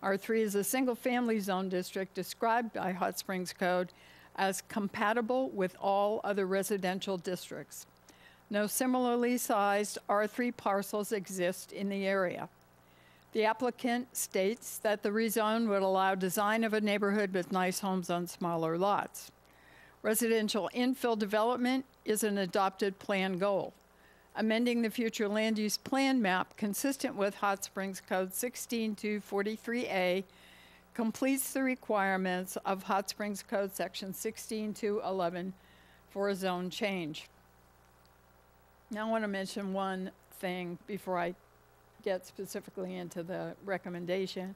[SPEAKER 15] R3 is a single-family zone district described by Hot Springs Code as compatible with all other residential districts. No similarly sized R3 parcels exist in the area. The applicant states that the rezone would allow design of a neighborhood with nice homes on smaller lots. Residential infill development is an adopted plan goal. Amending the future land use plan map consistent with Hot Springs Code 16243A completes the requirements of Hot Springs Code Section 16211 for a zone change. Now I want to mention one thing before I get specifically into the recommendation.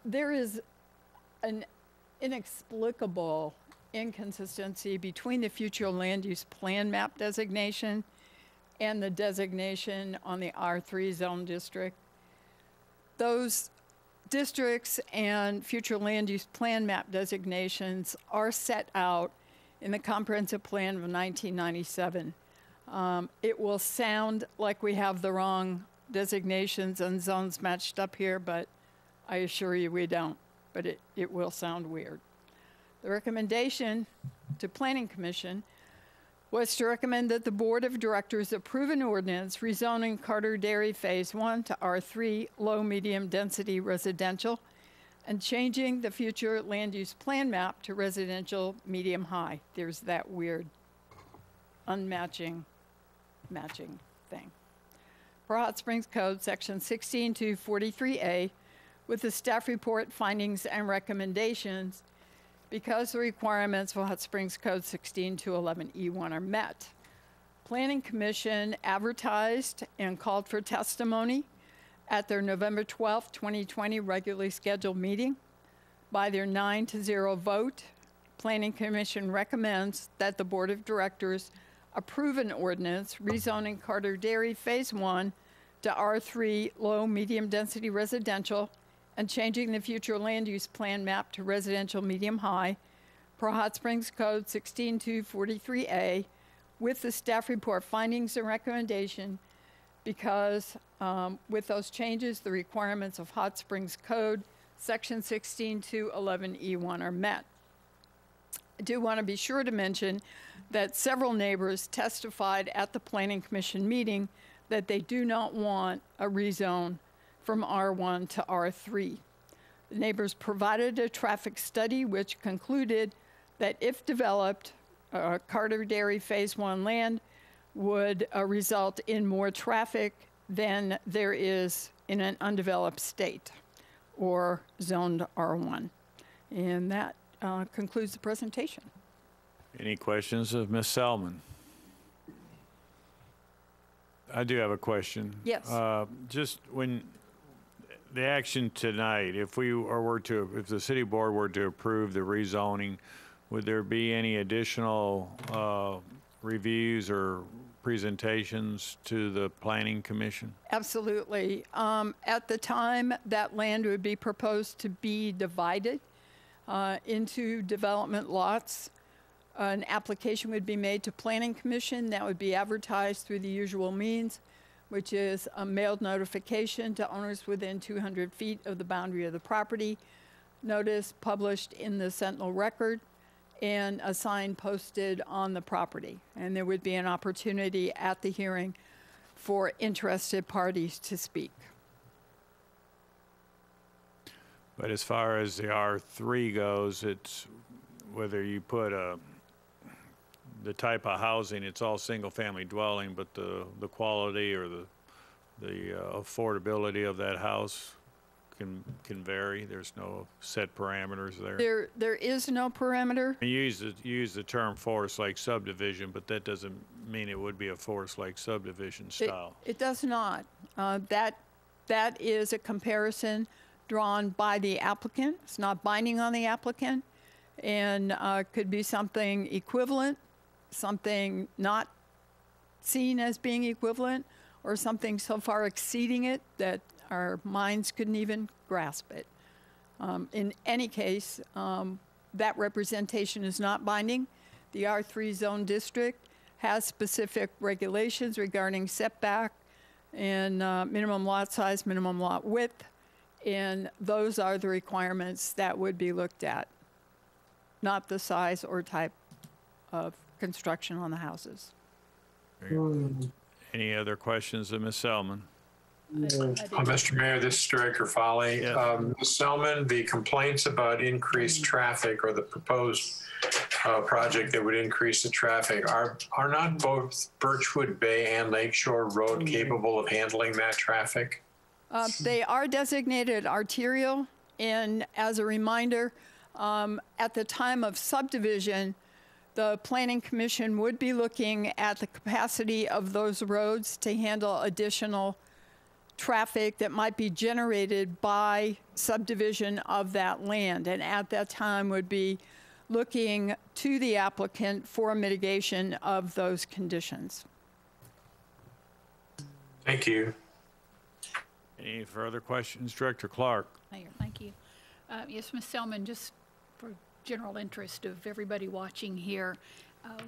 [SPEAKER 15] There is an inexplicable inconsistency between the future land use plan map designation and the designation on the R3 zone district. Those districts and future land use plan map designations are set out in the comprehensive plan of 1997. It will sound like we have the wrong designations and zones matched up here, but I assure you we don't. But it will sound weird. The recommendation to Planning Commission was to recommend that the Board of Directors approve an ordinance rezoning Carter Dairy Phase 1 to R3 low-medium density residential and changing the future land use plan map to residential medium-high. There's that weird matching thing. Per Hot Springs Code, Section 16-243A, with the staff report findings and recommendations, because the requirements for Hot Springs Code 16-211E1 are met. Planning Commission advertised and called for testimony at their November 12, 2020 regularly scheduled meeting. By their 9-0 vote, Planning Commission recommends that the Board of Directors approve an ordinance rezoning Carter Dairy Phase 1 to R3 low medium density residential and changing the future land use plan map to residential medium high per Hot Springs Code 16-243A with the staff report findings and recommendation, because with those changes, the requirements of Hot Springs Code Section 16-211E1 are met. I do want to be sure to mention that several neighbors testified at the Planning Commission meeting that they do not want a rezone from R1 to R3. The neighbors provided a traffic study which concluded that if developed, Carter Dairy Phase 1 land would result in more traffic than there is in an undeveloped state or zoned R1. And that concludes the presentation.
[SPEAKER 1] Any questions of Ms. Selman? I do have a question.
[SPEAKER 15] Yes.
[SPEAKER 1] Just when the action tonight, if the city board were to approve the rezoning, would there be any additional reviews or presentations to the Planning Commission?
[SPEAKER 15] Absolutely. At the time, that land would be proposed to be divided into development lots. An application would be made to Planning Commission that would be advertised through the usual means, which is a mailed notification to owners within 200 feet of the boundary of the property, notice published in the Sentinel Record, and a sign posted on the property. And there would be an opportunity at the hearing for interested parties to speak.
[SPEAKER 1] But as far as the R3 goes, it's whether you put the type of housing, it's all single-family dwelling, but the quality or the affordability of that house can vary. There's no set parameters there.
[SPEAKER 15] There is no parameter.
[SPEAKER 1] You use the term forest like subdivision, but that doesn't mean it would be a forest like subdivision style.
[SPEAKER 15] It does not. That is a comparison drawn by the applicant. It's not binding on the applicant, and could be something equivalent, something not seen as being equivalent, or something so far exceeding it that our minds couldn't even grasp it. In any case, that representation is not binding. The R3 zone district has specific regulations regarding setback and minimum lot size, minimum lot width, and those are the requirements that would be looked at, not the size or type of construction on the houses.
[SPEAKER 1] Any other questions of Ms. Selman?
[SPEAKER 11] Mr. Mayor, this is Director Foley.
[SPEAKER 1] Yes.
[SPEAKER 11] Ms. Selman, the complaints about increased traffic or the proposed project that would increase the traffic, are not both Birchwood Bay and Lakeshore Road capable of handling that traffic?
[SPEAKER 15] They are designated arterial, and as a reminder, at the time of subdivision, the Planning Commission would be looking at the capacity of those roads to handle additional traffic that might be generated by subdivision of that land, and at that time would be looking to the applicant for mitigation of those conditions.
[SPEAKER 11] Thank you.
[SPEAKER 1] Any further questions? Director Clark.
[SPEAKER 16] Mayor, thank you. Yes, Ms. Selman, just for general interest of everybody watching here,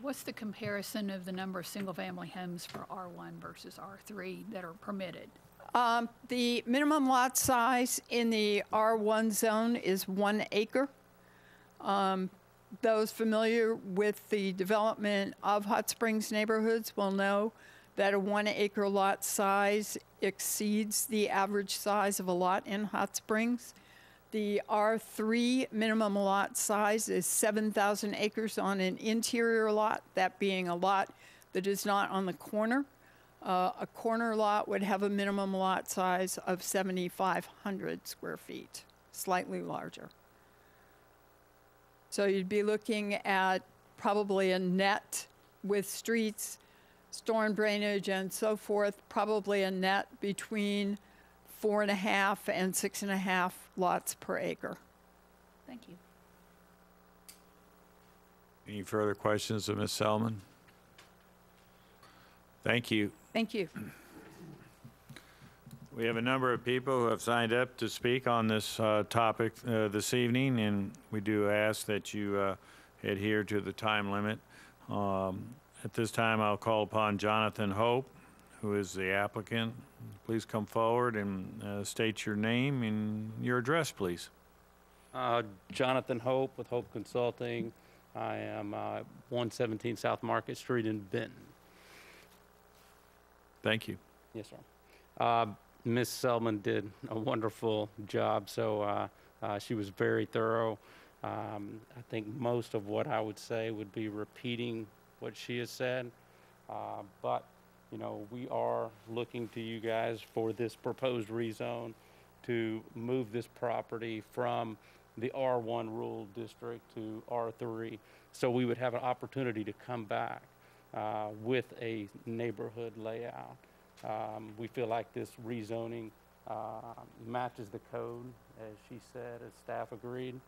[SPEAKER 16] What's the comparison of the number of single-family homes for R1 versus R3 that are permitted?
[SPEAKER 15] The minimum lot size in the R1 zone is 1 acre. Those familiar with the development of Hot Springs neighborhoods will know that a 1 acre lot size exceeds the average size of a lot in Hot Springs. The R3 minimum lot size is 7,000 acres on an interior lot, that being a lot that is not on the corner. A corner lot would have a minimum lot size of 7,500 square feet, slightly larger. So you'd be looking at probably a net with streets, storm drainage, and so forth, probably a net between 4.5 and 6.5 lots per acre.
[SPEAKER 16] Thank you.
[SPEAKER 1] Any further questions of Ms. Selman? Thank you.
[SPEAKER 15] Thank you.
[SPEAKER 1] We have a number of people who have signed up to speak on this topic this evening, and we do ask that you adhere to the time limit. At this time, I'll call upon Jonathan Hope, who is the applicant. Please come forward and state your name and your address, please.
[SPEAKER 17] Jonathan Hope with Hope Consulting. I am 117 South Market Street in Benton.
[SPEAKER 1] Thank you.
[SPEAKER 17] Yes, sir. Ms. Selman did a wonderful job, so she was very thorough. I think most of what I would say would be repeating what she has said, but you know, we are looking to you guys for this proposed rezone to move this property from the R1 rural district to R3, so we would have an opportunity to come back with a neighborhood layout. We feel like this rezoning matches the code, as she said, as staff agreed.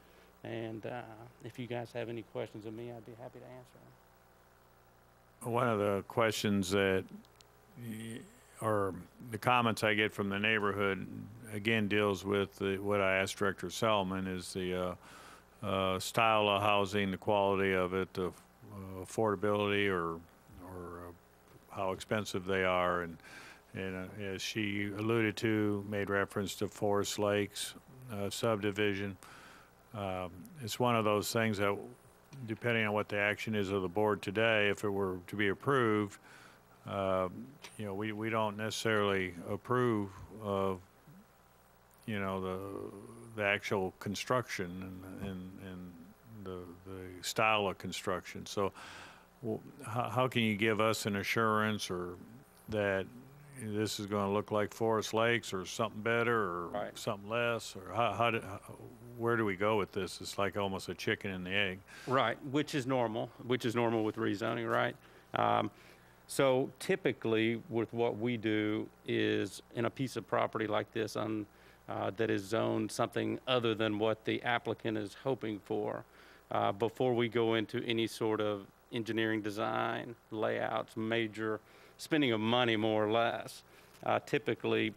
[SPEAKER 17] And if you guys have any questions of me, I'd be happy to answer them.
[SPEAKER 1] One of the questions that, or the comments I get from the neighborhood, again, deals with what I asked Director Selman, is the style of housing, the quality of it, the affordability, or how expensive they are. And as she alluded to, made reference to Forest Lakes subdivision. It's one of those things that, depending on what the action is of the board today, if it were to be approved, you know, we don't necessarily approve of, you know, the actual construction and the style of construction. So how can you give us an assurance or that this is going to look like Forest Lakes or something better or
[SPEAKER 17] right.
[SPEAKER 1] something less, or where do we go with this? It's like almost a chicken and the egg.
[SPEAKER 17] Right, which is normal with rezoning, right? So typically with what we do is in a piece of property like this that is zoned something other than what the applicant is hoping for, before we go into any sort of engineering design, layouts, major spending of money more or less, typically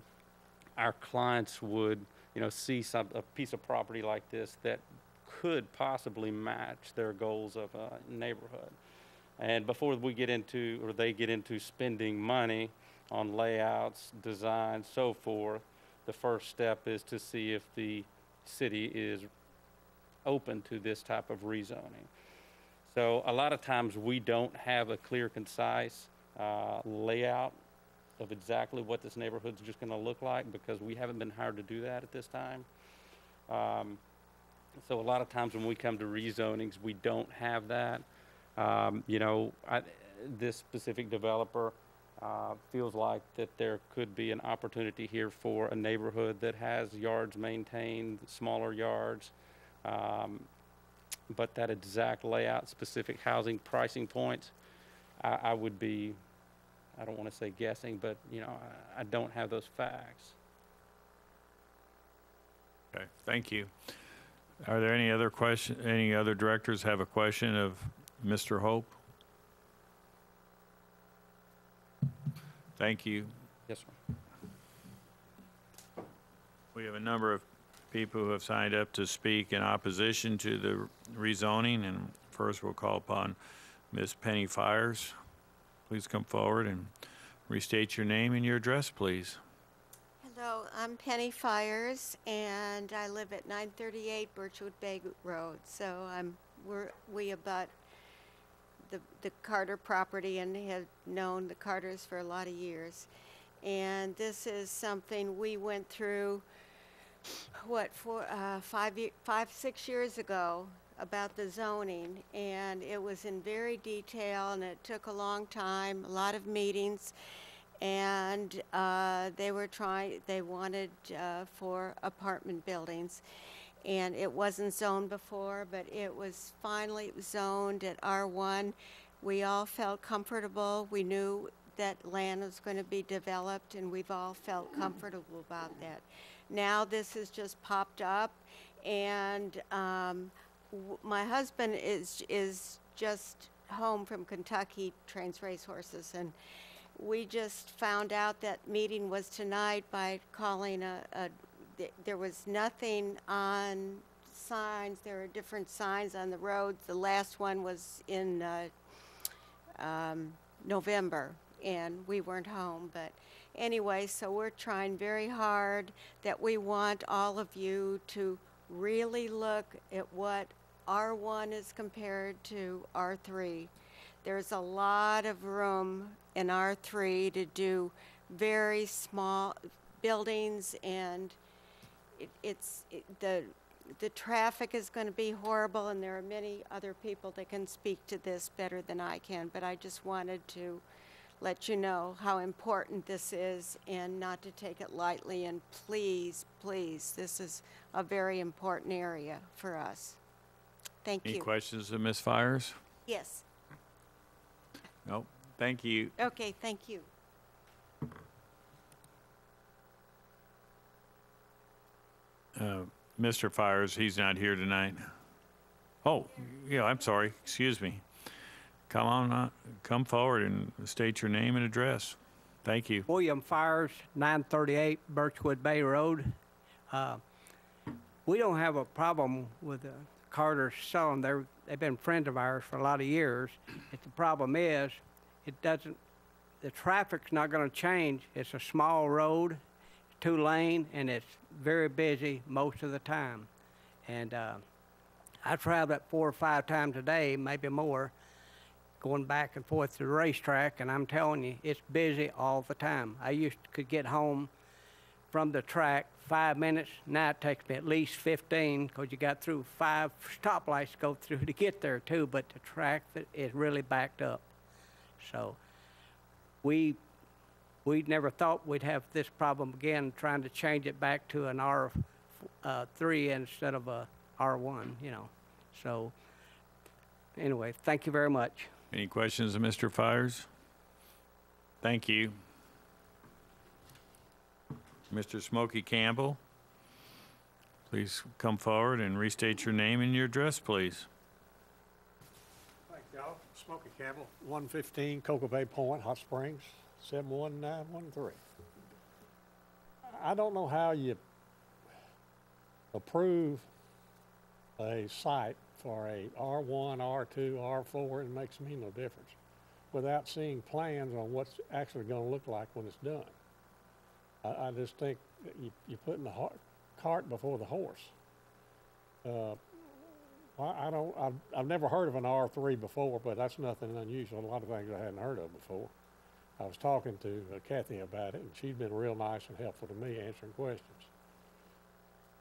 [SPEAKER 17] our clients would, you know, see a piece of property like this that could possibly match their goals of a neighborhood. And before we get into, or they get into spending money on layouts, design, so forth, the first step is to see if the city is open to this type of rezoning. So a lot of times we don't have a clear, concise layout of exactly what this neighborhood's just going to look like, because we haven't been hired to do that at this time. So a lot of times when we come to rezonings, we don't have that. You know, this specific developer feels like that there could be an opportunity here for a neighborhood that has yards maintained, smaller yards, but that exact layout, specific housing pricing points, I would be, I don't want to say guessing, but you know, I don't have those facts.
[SPEAKER 1] Okay, thank you. Are there any other any other directors have a question of Mr. Hope? Thank you.
[SPEAKER 17] Yes, sir.
[SPEAKER 1] We have a number of people who have signed up to speak in opposition to the rezoning, and first we'll call upon Ms. Penny Fires, please come forward and restate your name and your address, please.
[SPEAKER 18] Hello, I'm Penny Fires, and I live at 938 Birchwood Bay Road. So we abut the Carter property and have known the Carters for a lot of years. And this is something we went through, 6 years ago about the zoning, and it was in very detail, and it took a long time, a lot of meetings, and they wanted for apartment buildings, and it wasn't zoned before, but it was finally zoned at R1. We all felt comfortable. We knew that land was going to be developed, and we've all felt comfortable about that. Now this has just popped up, and my husband is just home from Kentucky, trains racehorses, and we just found out that meeting was tonight by calling there was nothing on signs. There are different signs on the roads. The last one was in November, and we weren't home, but anyway, so we're trying very hard that we want all of you to really look at what R1 is compared to R3. There's a lot of room in R3 to do very small buildings, and the traffic is going to be horrible, and there are many other people that can speak to this better than I can, but I just wanted to let you know how important this is and not to take it lightly, and please, please, this is a very important area for us. Thank you.
[SPEAKER 1] Any questions of Ms. Fires?
[SPEAKER 18] Yes.
[SPEAKER 1] No, thank you.
[SPEAKER 18] Okay, thank you.
[SPEAKER 1] Mr. Fires, he's not here tonight. Oh, yeah, I'm sorry. Excuse me. Come on, come forward and state your name and address. Thank you.
[SPEAKER 19] William Fires, 938 Birchwood Bay Road. We don't have a problem with the Carters selling. They've been friends of ours for a lot of years. The problem is, the traffic's not going to change. It's a small road, 2-lane, and it's very busy most of the time. And I travel it 4 or 5 times a day, maybe more, going back and forth to the racetrack, and I'm telling you, it's busy all the time. I could get home from the track 5 minutes. Now it takes me at least 15, because you got through 5 stoplights to go through to get there too, but the track is really backed up. So we never thought we'd have this problem again, trying to change it back to an R3 instead of a R1, you know. So anyway, thank you very much.
[SPEAKER 1] Any questions of Mr. Fires? Thank you. Mr. Smokey Campbell, please come forward and restate your name and your address, please.
[SPEAKER 20] Thank y'all. Smokey Campbell, 115 Cocoa Bay Point, Hot Springs, 71913. I don't know how you approve a site for a R1, R2, R4, it makes me no difference, without seeing plans on what's actually going to look like when it's done. I just think that you're putting the cart before the horse. I've never heard of an R3 before, but that's nothing unusual. A lot of things I hadn't heard of before. I was talking to Kathy about it, and she's been real nice and helpful to me answering questions.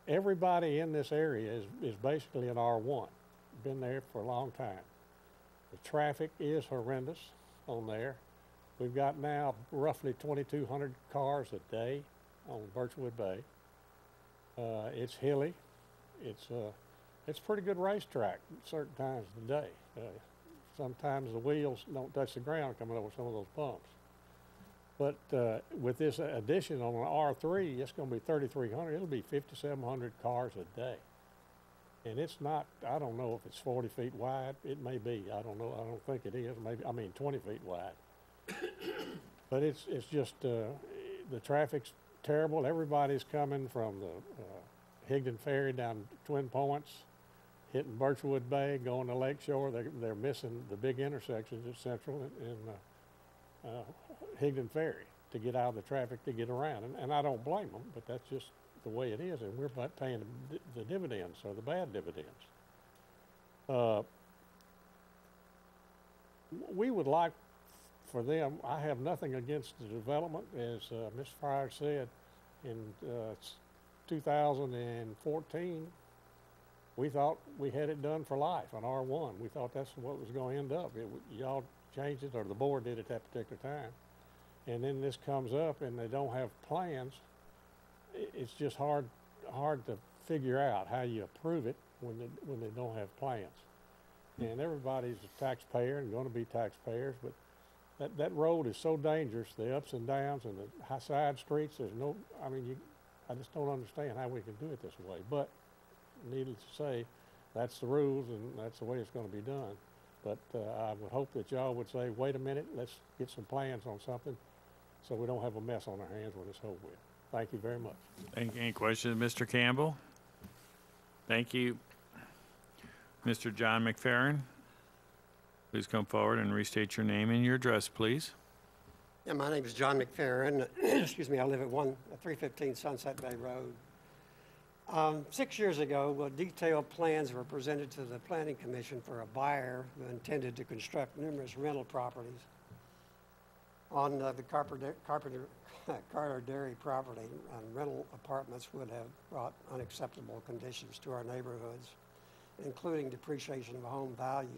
[SPEAKER 20] Everybody in this area is basically an R1. Been there for a long time. The traffic is horrendous on there. We've got now roughly 2,200 cars a day on Birchwood Bay. It's hilly. It's a pretty good racetrack at certain times of the day. Sometimes the wheels don't touch the ground coming over some of those bumps. But with this addition on an R3, it's going to be 3,300. It'll be 5,700 cars a day. And it's not, I don't know if it's 40 feet wide. It may be. I don't know. I don't think it is. Maybe, 20 feet wide. But it's just, the traffic's terrible. Everybody's coming from the Higdon Ferry down Twin Points, hitting Birchwood Bay, going to Lakeshore. They're missing the big intersections at Central and Higdon Ferry to get out of the traffic to get around. And I don't blame them, but that's just the way it is, and we're paying the dividends, or the bad dividends. We would like for them, I have nothing against the development, as Ms. Fryer said, in 2014, we thought we had it done for life on R1. We thought that's what was going to end up. Y'all changed it, or the board did at that particular time. And then this comes up and they don't have plans. It's just hard to figure out how you approve it when they don't have plans. And everybody's a taxpayer and going to be taxpayers, but that road is so dangerous, the ups and downs and the high side streets, I just don't understand how we can do it this way. But needless to say, that's the rules and that's the way it's going to be done. But I would hope that y'all would say, wait a minute, let's get some plans on something so we don't have a mess on our hands when it's over with. Thank you very much.
[SPEAKER 1] Any questions, Mr. Campbell? Thank you. Mr. John McFerrin, please come forward and restate your name and your address, please.
[SPEAKER 21] Yeah, my name is John McFerrin. Excuse me, I live at 315 Sunset Bay Road. 6 years ago, detailed plans were presented to the Planning Commission for a buyer who intended to construct numerous rental properties on the Carter Dairy property, and rental apartments would have brought unacceptable conditions to our neighborhoods, including depreciation of home values.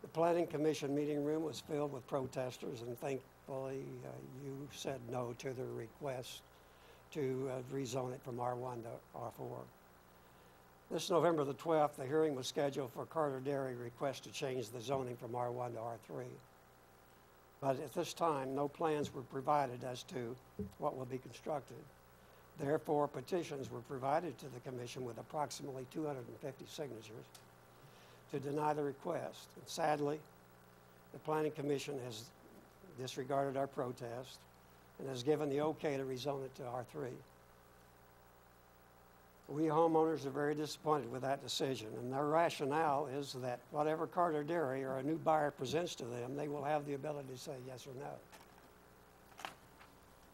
[SPEAKER 21] The Planning Commission meeting room was filled with protesters, and thankfully you said no to their request to rezone it from R1 to R4. This November the 12th, the hearing was scheduled for Carter Dairy request to change the zoning from R1 to R3. But at this time, no plans were provided as to what will be constructed. Therefore, petitions were provided to the Commission with approximately 250 signatures to deny the request. And sadly, the Planning Commission has disregarded our protest and has given the okay to rezone it to R3. We homeowners are very disappointed with that decision, and their rationale is that whatever Carter Dairy or a new buyer presents to them, they will have the ability to say yes or no.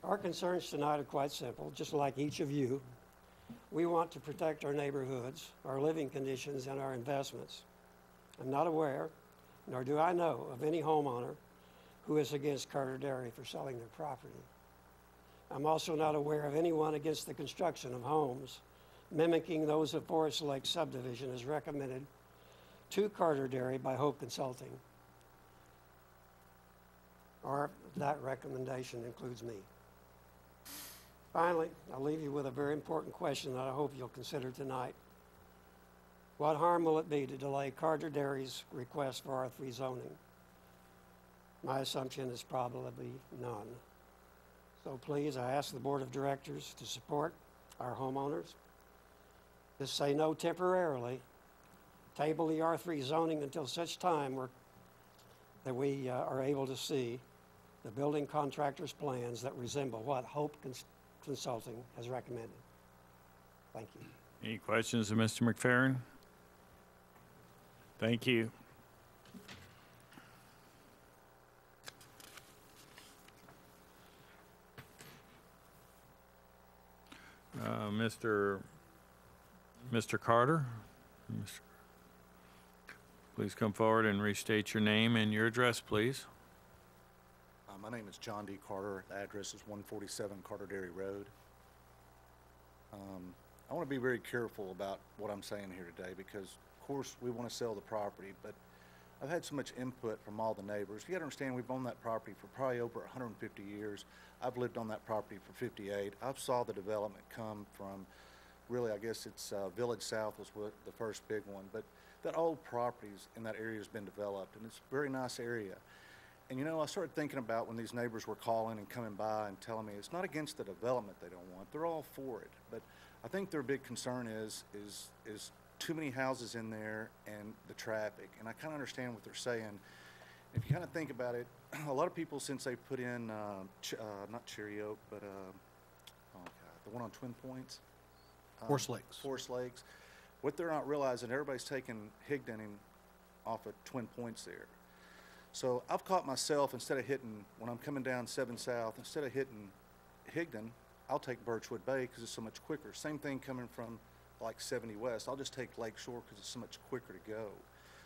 [SPEAKER 21] Our concerns tonight are quite simple. Just like each of you, we want to protect our neighborhoods, our living conditions, and our investments. I'm not aware, nor do I know, of any homeowner who is against Carter Dairy for selling their property. I'm also not aware of anyone against the construction of homes mimicking those of Forest Lake subdivision as recommended to Carter Dairy by Hope Consulting. Or that recommendation includes me. Finally, I'll leave you with a very important question that I hope you'll consider tonight. What harm will it be to delay Carter Dairy's request for R3 zoning? My assumption is probably none. So please, I ask the Board of Directors to support our homeowners. Just say no temporarily. Table the R3 zoning until such time that we are able to see the building contractor's plans that resemble what Hope Consulting has recommended. Thank you.
[SPEAKER 1] Any questions of Mr. McFerrin? Thank you. Mr. Carter, please come forward and restate your name and your address, please.
[SPEAKER 22] My name is John D. Carter. The address is 147 Carter Dairy Road. I want to be very careful about what I'm saying here today because, of course, we want to sell the property, but I've had so much input from all the neighbors. You got to understand, we've owned that property for probably over 150 years. I've lived on that property for 58. I've saw the development come from, really, I guess it's Village South was the first big one, but that old properties in that area has been developed, and it's a very nice area. And you know, I started thinking about when these neighbors were calling and coming by and telling me it's not against the development they don't want. They're all for it, but I think their big concern is too many houses in there and the traffic. And I kind of understand what they're saying. If you kind of think about it, a lot of people, since they put in not Cherry Oak, but oh God, the one on Twin Points,
[SPEAKER 7] Forest Lakes.
[SPEAKER 22] Forest Lakes. what they're not realizing, everybody's taking Higdon off of Twin Points there. So I've caught myself, instead of hitting, when I'm coming down 7 South, instead of hitting Higdon, I'll take Birchwood Bay because it's so much quicker. Same thing coming from like 70 West. I'll just take Lakeshore because it's so much quicker to go.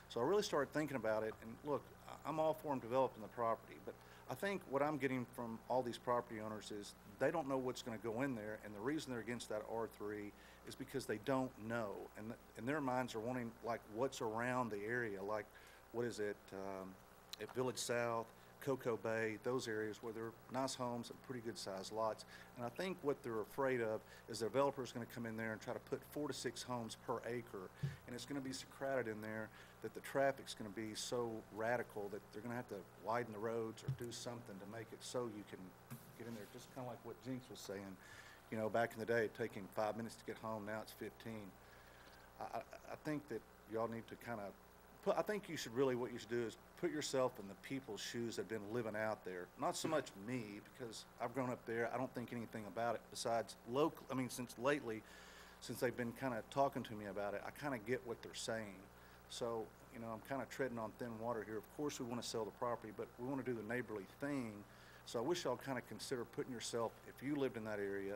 [SPEAKER 22] So I really started thinking about it, and look, I'm all for them developing the property, but I think what I'm getting from all these property owners is they don't know what's going to go in there, and the reason they're against that R3 is because they don't know, and in their minds are wanting like what's around the area, like what is it, at Village South, Cocoa Bay, those areas where there are nice homes and pretty good sized lots. And I think what they're afraid of is the developer's going to come in there and try to put 4 to 6 homes per acre, and it's going to be so crowded in there that the traffic's going to be so radical that they're going to have to widen the roads or do something to make it so you can get in there. Just kind of like what Jinx was saying, you know, back in the day, taking 5 minutes to get home, now it's 15. I think that y'all need to kind of I think you should really, what you should do is put yourself in the people's shoes that have been living out there. Not so much me, because I've grown up there. I don't think anything about it besides local. I mean, since they've been kind of talking to me about it, I kind of get what they're saying. So, you know, I'm kind of treading on thin water here. Of course, we want to sell the property, but we want to do the neighborly thing. So I wish y'all kind of consider putting yourself, if you lived in that area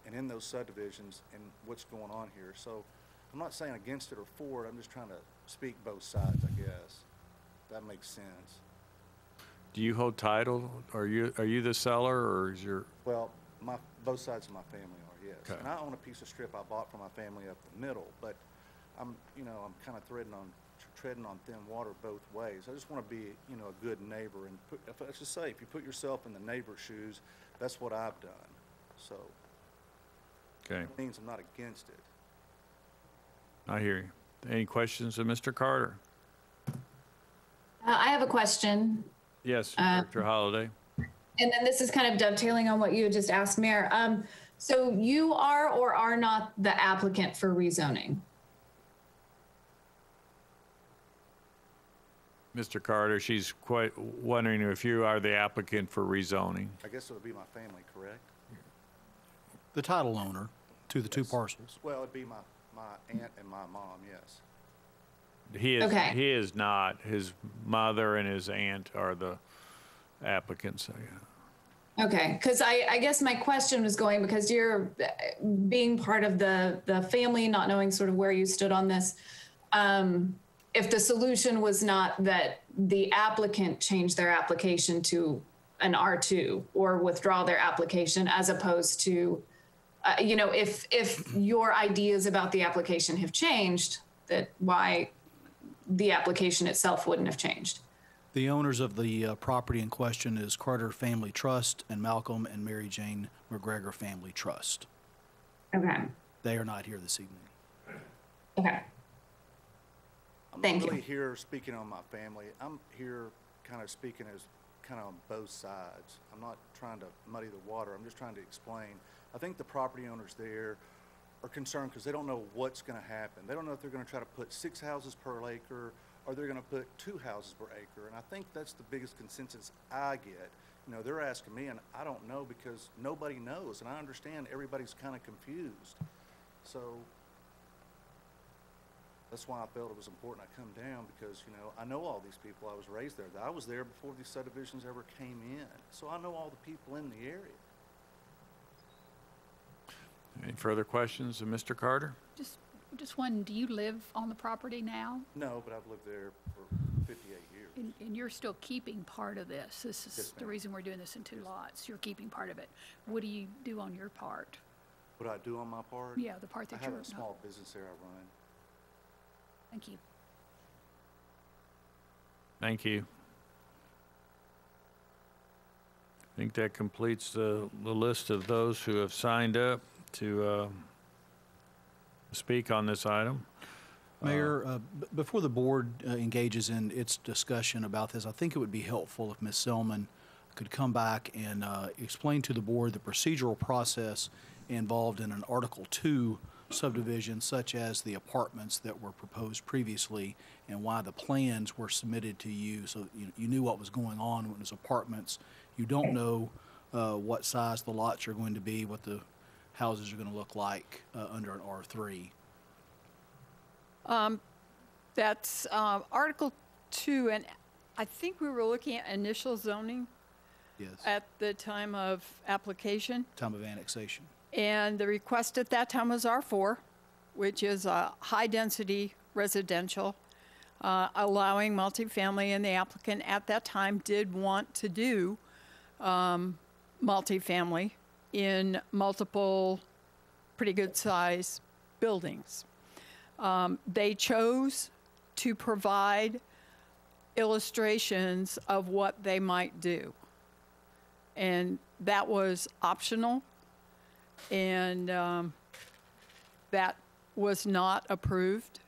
[SPEAKER 22] and in those subdivisions, and what's going on here. So I'm not saying against it or for it. I'm just trying to speak both sides, I guess. That makes sense.
[SPEAKER 1] Do you hold title? Are you the seller, or is your?
[SPEAKER 22] Well, both sides of my family are, yes.
[SPEAKER 1] Okay.
[SPEAKER 22] And I own a piece of strip I bought from my family up the middle, but I'm kind of treading on thin water both ways. I just want to be, you know, a good neighbor, and if you put yourself in the neighbor's shoes, that's what I've done. So.
[SPEAKER 1] Okay.
[SPEAKER 22] It means I'm not against it.
[SPEAKER 1] I hear you. Any questions of Mr. Carter?
[SPEAKER 6] I have a question.
[SPEAKER 1] Yes, Director Holliday.
[SPEAKER 6] And then this is kind of dovetailing on what you just asked, Mayor. So you are or are not the applicant for rezoning?
[SPEAKER 1] Mr. Carter, she's quite wondering if you are the applicant for rezoning.
[SPEAKER 22] I guess it would be my family, correct?
[SPEAKER 8] The title owner to the two parcels.
[SPEAKER 22] Well, it'd be my aunt and my mom, yes.
[SPEAKER 1] He is.
[SPEAKER 6] Okay.
[SPEAKER 1] He is not. His mother and his aunt are the applicants.
[SPEAKER 6] Okay, because I guess my question was going, because you're being part of the family, not knowing sort of where you stood on this. If the solution was not that the applicant change their application to an R2 or withdraw their application, as opposed to, you know, if your ideas about the application have changed, that why the application itself wouldn't have changed.
[SPEAKER 8] The owners of the property in question is Carter Family Trust and Malcolm and Mary Jane McGregor Family Trust.
[SPEAKER 6] Okay.
[SPEAKER 8] They are not here this evening.
[SPEAKER 6] Okay.
[SPEAKER 22] I'm not really here speaking on my family. I'm here kind of speaking as kind of on both sides. I'm not trying to muddy the water. I'm just trying to explain. I think the property owners there are concerned because they don't know what's going to happen. They don't know if they're going to try to put 6 houses per acre or they're going to put 2 houses per acre. And I think that's the biggest consensus I get. You know, they're asking me, and I don't know because nobody knows. And I understand everybody's kind of confused. So that's why I felt it was important I come down, because, you know, I know all these people. I was raised there. I was there before these subdivisions ever came in. So I know all the people in the area.
[SPEAKER 1] Any further questions of Mr. Carter?
[SPEAKER 16] Just one, do you live on the property now?
[SPEAKER 22] No, but I've lived there for 58 years.
[SPEAKER 16] And you're still keeping part of this. This is the reason we're doing this in 2 lots. You're keeping part of it. What do you do on your part?
[SPEAKER 22] What do I do on my part?
[SPEAKER 16] Yeah, the part that
[SPEAKER 22] I
[SPEAKER 16] you're...
[SPEAKER 22] have a small business there I run.
[SPEAKER 16] Thank you.
[SPEAKER 1] Thank you. I think that completes the list of those who have signed up to speak on this item.
[SPEAKER 8] Mayor, before the board engages in its discussion about this, I think it would be helpful if Ms. Selman could come back and explain to the board the procedural process involved in an Article 2 subdivision, such as the apartments that were proposed previously, and why the plans were submitted to you, so you knew what was going on when it was apartments. You don't know what size the lots are going to be, what the houses are going to look like under an R3.
[SPEAKER 15] That's Article 2, and I think we were looking at initial zoning
[SPEAKER 8] Yes.
[SPEAKER 15] at the time of application.
[SPEAKER 8] Time of annexation.
[SPEAKER 15] And the request at that time was R4, which is a high-density residential, allowing multifamily, and the applicant at that time did want to do multifamily in multiple pretty good-sized buildings. They chose to provide illustrations of what they might do. And that was optional, and that was not approved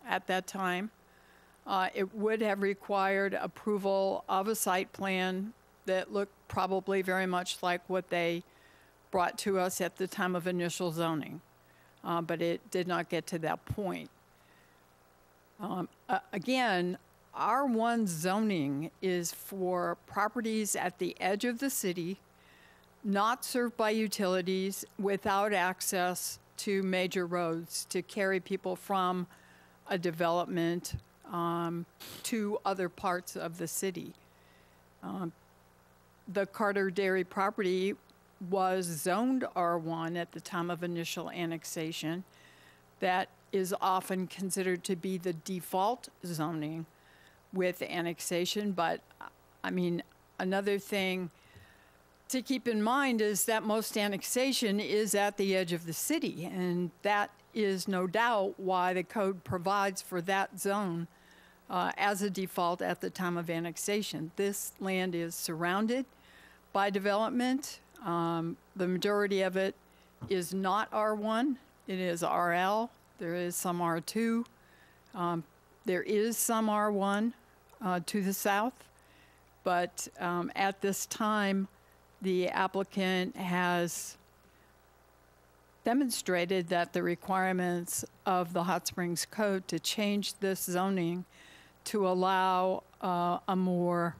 [SPEAKER 15] at that time. It would have required approval of a site plan that looked probably very much like what they brought to us at the time of initial zoning, but it did not get to that point. Again, R1 zoning is for properties at the edge of the city, not served by utilities, without access to major roads to carry people from a development to other parts of the city. The Carter Dairy property was zoned R1 at the time of initial annexation. That is often considered to be the default zoning with annexation, but I mean, another thing to keep in mind is that most annexation is at the edge of the city, and that is no doubt why the code provides for that zone as a default at the time of annexation. This land is surrounded by development. The majority of it is not R1, it is RL, there is some R2, there is some R1 to the south, but at this time, the applicant has demonstrated that the requirements of the Hot Springs Code to change this zoning to allow a more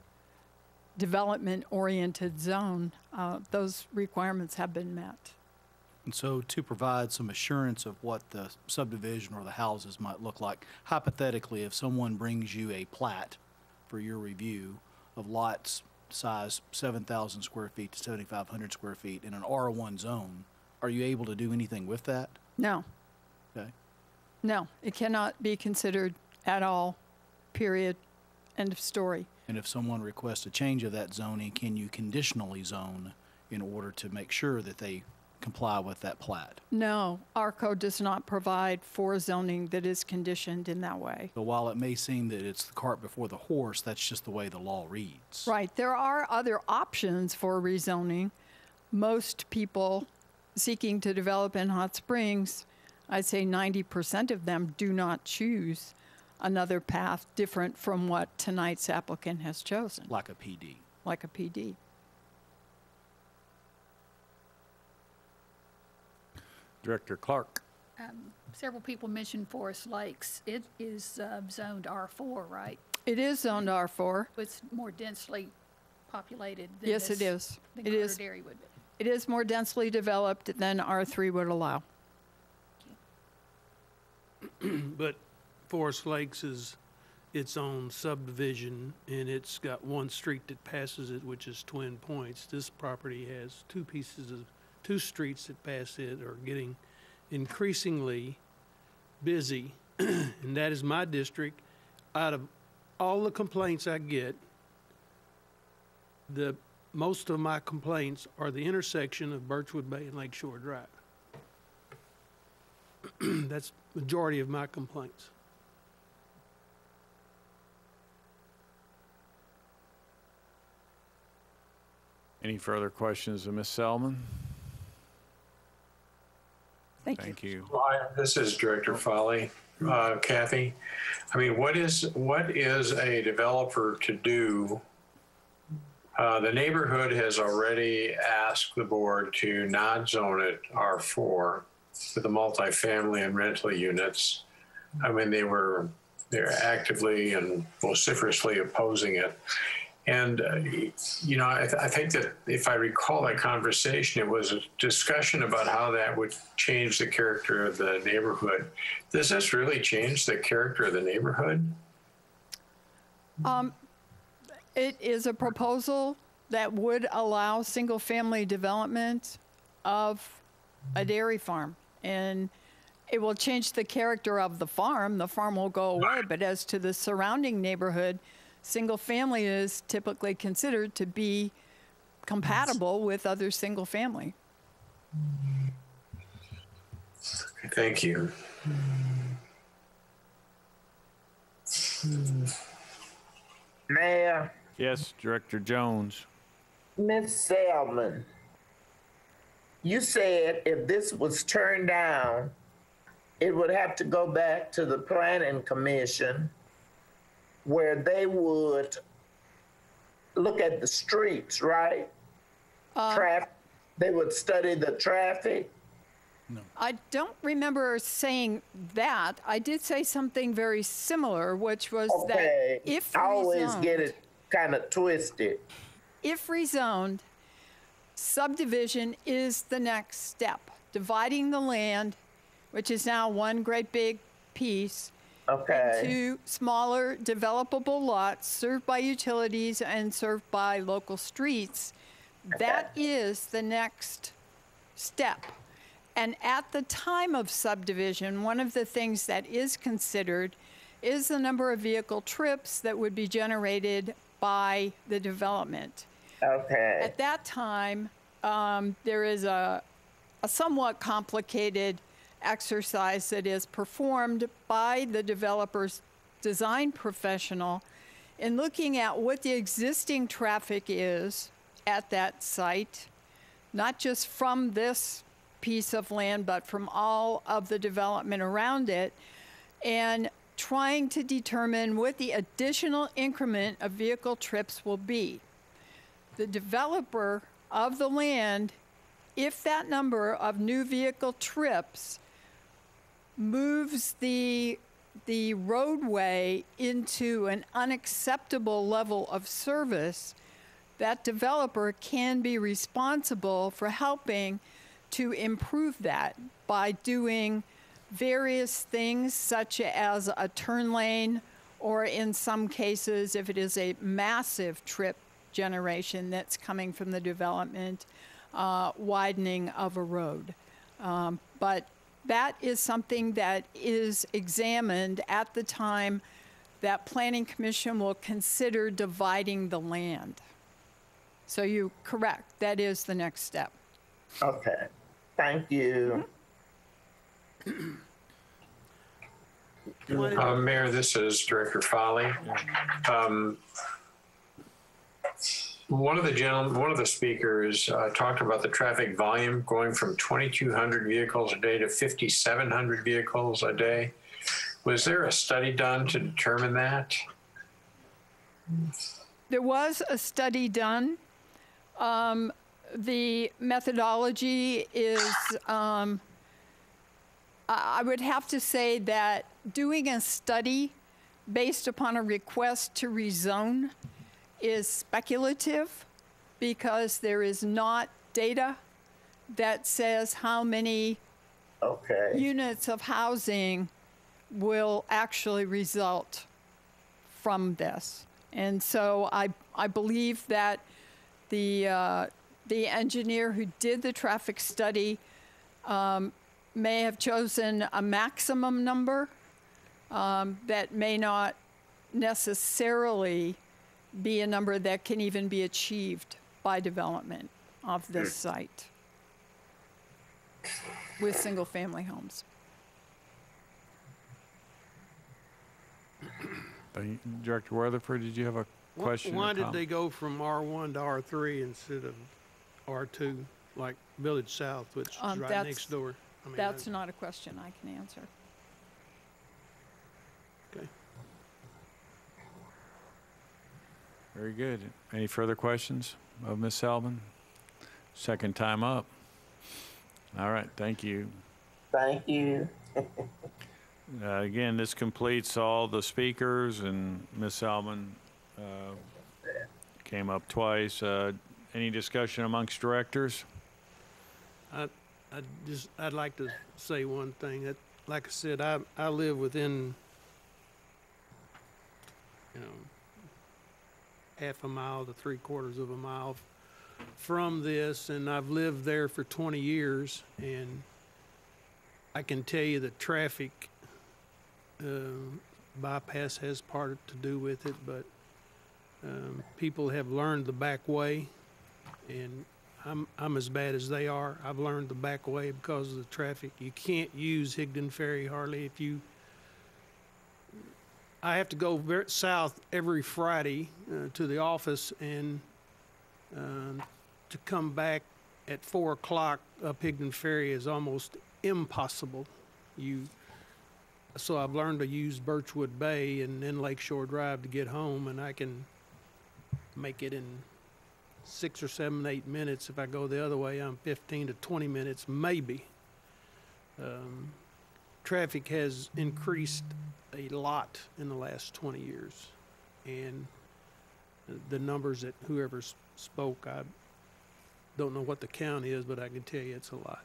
[SPEAKER 15] development-oriented zone, those requirements have been met.
[SPEAKER 8] And so to provide some assurance of what the subdivision or the houses might look like, hypothetically, if someone brings you a plat for your review of lots size 7,000 square feet to 7,500 square feet in an R1 zone, are you able to do anything with that?
[SPEAKER 15] No.
[SPEAKER 8] Okay.
[SPEAKER 15] No, it cannot be considered at all, period, end of story.
[SPEAKER 8] And if someone requests a change of that zoning, can you conditionally zone in order to make sure that they comply with that plat?
[SPEAKER 15] No, our code does not provide for zoning that is conditioned in that way.
[SPEAKER 8] So while it may seem that it's the cart before the horse, that's just the way the law reads.
[SPEAKER 15] Right. There are other options for rezoning. Most people seeking to develop in Hot Springs, I'd say 90% of them do not choose another path different from what tonight's applicant has chosen.
[SPEAKER 8] Like a PD.
[SPEAKER 15] Like a PD.
[SPEAKER 1] Director Clark.
[SPEAKER 16] Several people mentioned Forest Lakes. It is zoned R4, right?
[SPEAKER 15] It is zoned R4.
[SPEAKER 16] It's more densely populated than
[SPEAKER 15] Yes, it is.
[SPEAKER 16] than
[SPEAKER 15] It
[SPEAKER 16] Carter
[SPEAKER 15] is.
[SPEAKER 16] Dairy would be.
[SPEAKER 15] It is more densely developed than R3 would allow.
[SPEAKER 9] But Forest Lakes is its own subdivision, and it's got one street that passes it, which is Twin Points. This property has two streets that pass it are getting increasingly busy, and that is my district. Out of all the complaints I get, most of my complaints are the intersection of Birchwood Bay and Lakeshore Drive. That's the majority of my complaints.
[SPEAKER 1] Any further questions of Ms. Selman?
[SPEAKER 15] Thank
[SPEAKER 1] you.
[SPEAKER 11] Hi, this is Director Foley. Kathy, I mean, what is a developer to do? The neighborhood has already asked the board to not zone it R4 for the multifamily and rental units. I mean, they're actively and vociferously opposing it. And, I think that if I recall that conversation, it was a discussion about how that would change the character of the neighborhood. Does this really change the character of the neighborhood?
[SPEAKER 15] It is a proposal that would allow single-family development of a dairy farm. And it will change the character of the farm. The farm will go away, but as to the surrounding neighborhood, single-family is typically considered to be compatible with other single-family.
[SPEAKER 11] Thank you.
[SPEAKER 3] Mayor.
[SPEAKER 1] Yes, Director Jones.
[SPEAKER 3] Ms. Selman, you said if this was turned down, it would have to go back to the Planning Commission where they would look at the streets, right? They would study the traffic.
[SPEAKER 15] No. I don't remember saying that. I did say something very similar, which was that if
[SPEAKER 3] I always
[SPEAKER 15] rezoned,
[SPEAKER 3] get it kind of twisted.
[SPEAKER 15] If rezoned, subdivision is the next step. Dividing the land, which is now one great big piece, into smaller developable lots served by utilities and served by local streets. That is the next step. And at the time of subdivision, one of the things that is considered is the number of vehicle trips that would be generated by the development. At that time, there is a somewhat complicated exercise that is performed by the developer's design professional in looking at what the existing traffic is at that site, not just from this piece of land, but from all of the development around it, and trying to determine what the additional increment of vehicle trips will be. The developer of the land, if that number of new vehicle trips moves the roadway into an unacceptable level of service, that developer can be responsible for helping to improve that by doing various things such as a turn lane, or in some cases, if it is a massive trip generation that's coming from the development, widening of a road. But that is something that is examined at the time that Planning Commission will consider dividing the land. So you're correct, that is the next step.
[SPEAKER 3] Okay, thank you.
[SPEAKER 11] Mayor, this is Director Foley. One of the speakers talked about the traffic volume going from 2,200 vehicles a day to 5,700 vehicles a day. Was there a study done to determine that?
[SPEAKER 15] There was a study done. The methodology is, I would have to say that doing a study based upon a request to rezone is speculative, because there is not data that says how many units of housing will actually result from this. And so I believe that the engineer who did the traffic study may have chosen a maximum number that may not necessarily be a number that can even be achieved by development of this site with single-family homes.
[SPEAKER 1] Director Weatherford, did you have a question?
[SPEAKER 9] Why did they go from R1 to R3 instead of R2, like Village South, which is right next door? I mean,
[SPEAKER 15] that's not a question I can answer.
[SPEAKER 9] Okay.
[SPEAKER 1] Very good. Any further questions of Ms. Selman? Second time up. All right, thank you.
[SPEAKER 3] Thank you.
[SPEAKER 1] Again, this completes all the speakers, and Ms. Selman came up twice. Any discussion amongst directors?
[SPEAKER 9] I'd like to say one thing. That, like I said, I live within, half a mile to 3/4 of a mile from this, and I've lived there for 20 years, and I can tell you that traffic bypass has part to do with it, but people have learned the back way, and I'm as bad as they are. I've learned the back way because of the traffic. You can't use Higdon Ferry hardly. I have to go south every Friday to the office, and to come back at 4 o'clock up Higdon Ferry is almost impossible. So I've learned to use Birchwood Bay and then Lakeshore Drive to get home, and I can make it in 6 or 7, 8 minutes. If I go the other way, I'm 15 to 20 minutes, maybe. Traffic has increased a lot in the last 20 years. And the numbers that whoever spoke, I don't know what the count is, but I can tell you it's a lot.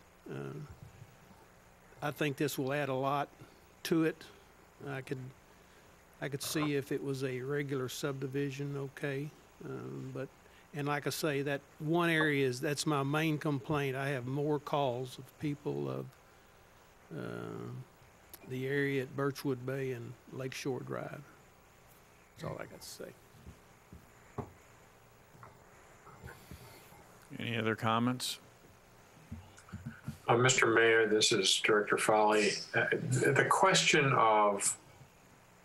[SPEAKER 9] I think this will add a lot to it. I could see if it was a regular subdivision, okay. And like I say, that one area that's my main complaint. I have more calls of people of the area at Birchwood Bay and Lakeshore Drive. That's all I got to say.
[SPEAKER 1] Any other comments?
[SPEAKER 11] Mr. Mayor, this is Director Foley. The question of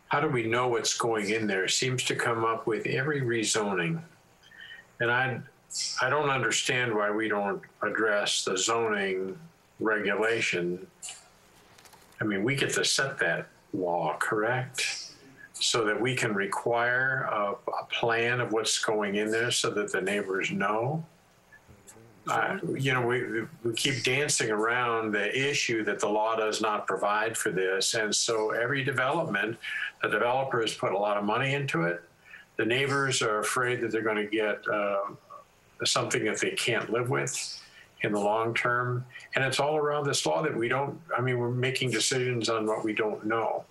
[SPEAKER 11] how do we know what's going in there seems to come up with every rezoning. And I don't understand why we don't address the zoning regulation. I mean, we get to set that law, correct? So that we can require a plan of what's going in there so that the neighbors know. We keep dancing around the issue that the law does not provide for this. And so every development, the developers put a lot of money into it. The neighbors are afraid that they're going to get something that they can't live with in the long term. And it's all around this law that we're making decisions on what we don't know.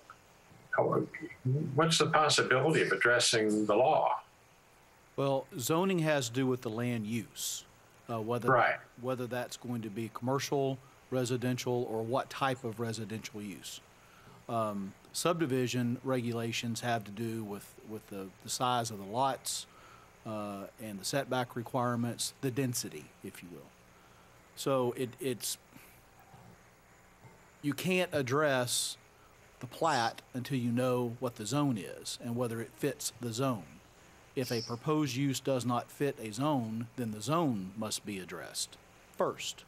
[SPEAKER 11] What's the possibility of addressing the law?
[SPEAKER 8] Well, zoning has to do with the land use. Whether that's going to be commercial, residential, or what type of residential use. Subdivision regulations have to do with the size of the lots and the setback requirements, the density, if you will. So you can't address the plat until you know what the zone is and whether it fits the zone. If a proposed use does not fit a zone, then the zone must be addressed first.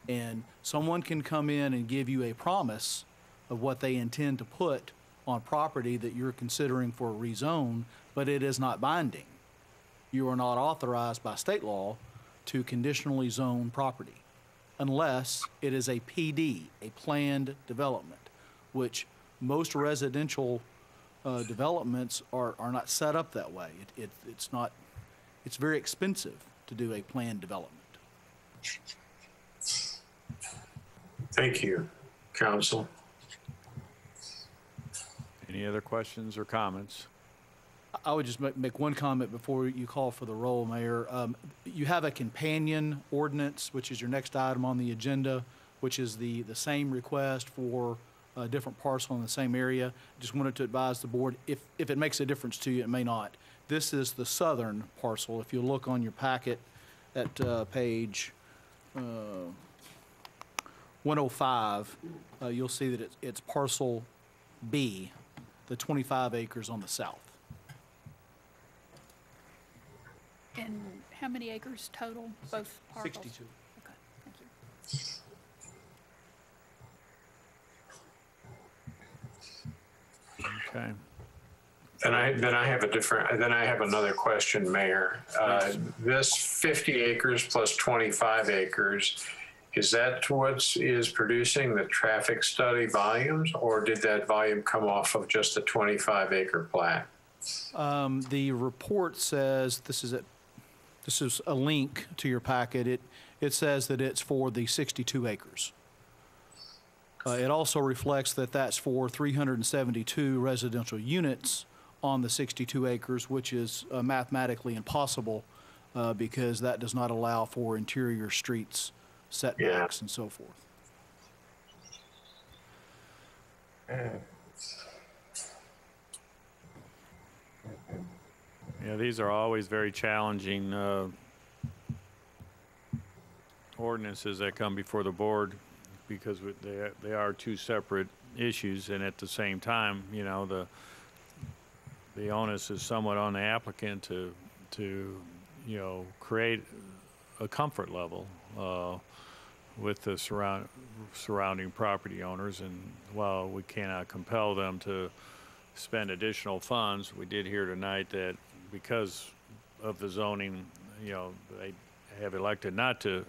[SPEAKER 8] And someone can come in and give you a promise of what they intend to put on property that you're considering for a rezone, but it is not binding. You are not authorized by state law to conditionally zone property unless it is a PD, a planned development, which most residential developments are not set up that way. It's very expensive to do a planned development.
[SPEAKER 11] Thank you, Council.
[SPEAKER 1] Any other questions or comments?
[SPEAKER 8] I would just make one comment before you call for the roll, Mayor. You have a companion ordinance, which is your next item on the agenda, which is the same request for a different parcel in the same area. Just wanted to advise the board, if it makes a difference to you, it may not. This is the southern parcel. If you look on your packet at page 105, you'll see that it's parcel B, the 25 acres on the south.
[SPEAKER 16] And how many acres total, both parcels?
[SPEAKER 8] 62.
[SPEAKER 16] Okay, thank you.
[SPEAKER 1] Okay.
[SPEAKER 11] Then I have another question, Mayor. This 50 acres plus 25 acres, is that what is producing the traffic study volumes, or did that volume come off of just the 25 acre plat?
[SPEAKER 8] The report says, this is a link to your packet. It says that it's for the 62 acres. It also reflects that that's for 372 residential units on the 62 acres, which is mathematically impossible because that does not allow for interior streets, setbacks, and so forth.
[SPEAKER 1] Yeah, these are always very challenging ordinances that come before the board because they are two separate issues, and at the same time, you know, the onus is somewhat on the applicant to you know, create a comfort level with the surrounding property owners. And while we cannot compel them to spend additional funds, we did hear tonight that because of the zoning, you know, they have elected not to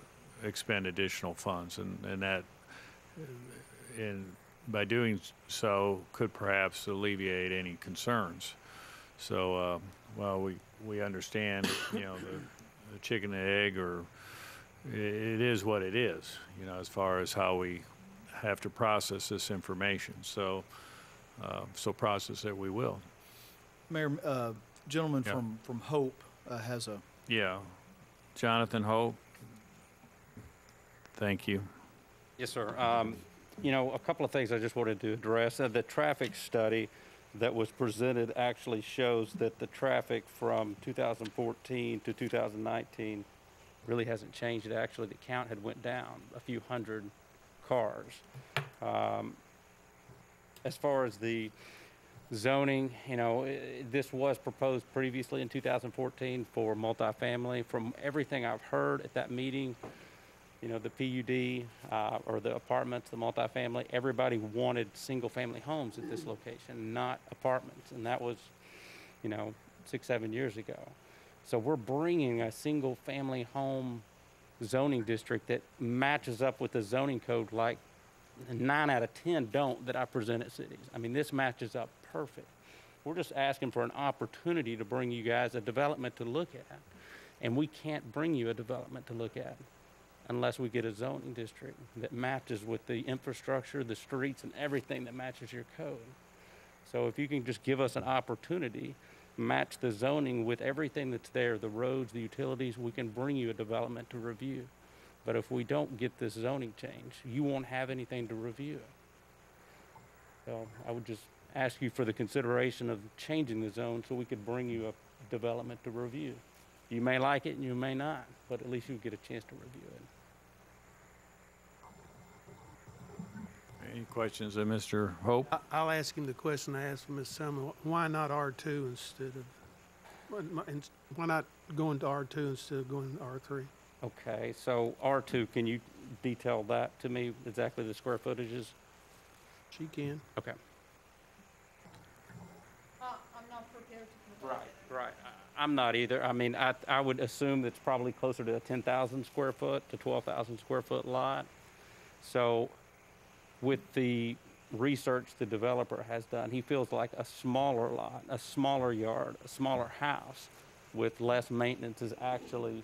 [SPEAKER 1] expend additional funds, and that by doing so could perhaps alleviate any concerns. So while we understand, you know, the chicken and egg, or it is what it is, you know, as far as how we have to process this information. So so process it we will.
[SPEAKER 8] Mayor, gentleman from Hope has a...
[SPEAKER 1] Yeah. Jonathan Hope. Thank you.
[SPEAKER 17] Yes, sir. You know, a couple of things I just wanted to address. The traffic study that was presented actually shows that the traffic from 2014 to 2019 really hasn't changed. It actually, the count had went down a few hundred cars. As far as the zoning, you know, this was proposed previously in 2014 for multifamily. From everything I've heard at that meeting, you know, the PUD or the apartments, the multifamily, everybody wanted single-family homes at this location, not apartments. And that was, you know, 6-7 years ago. So we're bringing a single-family home zoning district that matches up with the zoning code like 9 out of 10 don't that I present at cities. I mean, this matches up perfect. We're just asking for an opportunity to bring you guys a development to look at. And we can't bring you a development to look at unless we get a zoning district that matches with the infrastructure, the streets, and everything that matches your code. So if you can just give us an opportunity, match the zoning with everything that's there, the roads, the utilities, we can bring you a development to review. But if we don't get this zoning change, you won't have anything to review. So I would just ask you for the consideration of changing the zone so we could bring you a development to review. You may like it and you may not, but at least you get a chance to review it.
[SPEAKER 1] Any questions of Mr. Hope?
[SPEAKER 9] I'll ask him the question I asked Ms. Selman. Why not R2 instead of, why not going to R2 instead of going to R3?
[SPEAKER 17] Okay, so R2, can you detail that to me, exactly the square footages?
[SPEAKER 9] She can.
[SPEAKER 17] Okay.
[SPEAKER 15] I'm not prepared to provide it.
[SPEAKER 17] Right. I'm not either. I mean, I would assume it's probably closer to a 10,000 square foot to 12,000 square foot lot. So with the research the developer has done, he feels like a smaller lot, a smaller yard, a smaller house with less maintenance is actually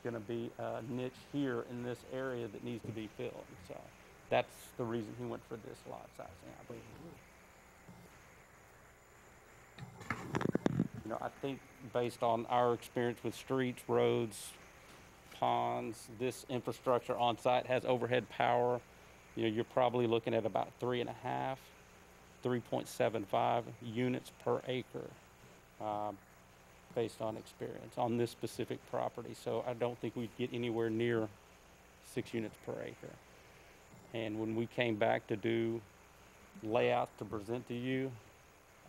[SPEAKER 17] going to be a niche here in this area that needs to be filled. So that's the reason he went for this lot sizing, I believe. You know, I think based on our experience with streets, roads, ponds, this infrastructure on site has overhead power. You know, you're probably looking at about 3.5, 3.75 units per acre based on experience on this specific property. So I don't think we'd get anywhere near 6 units per acre. And when we came back to do layouts to present to you,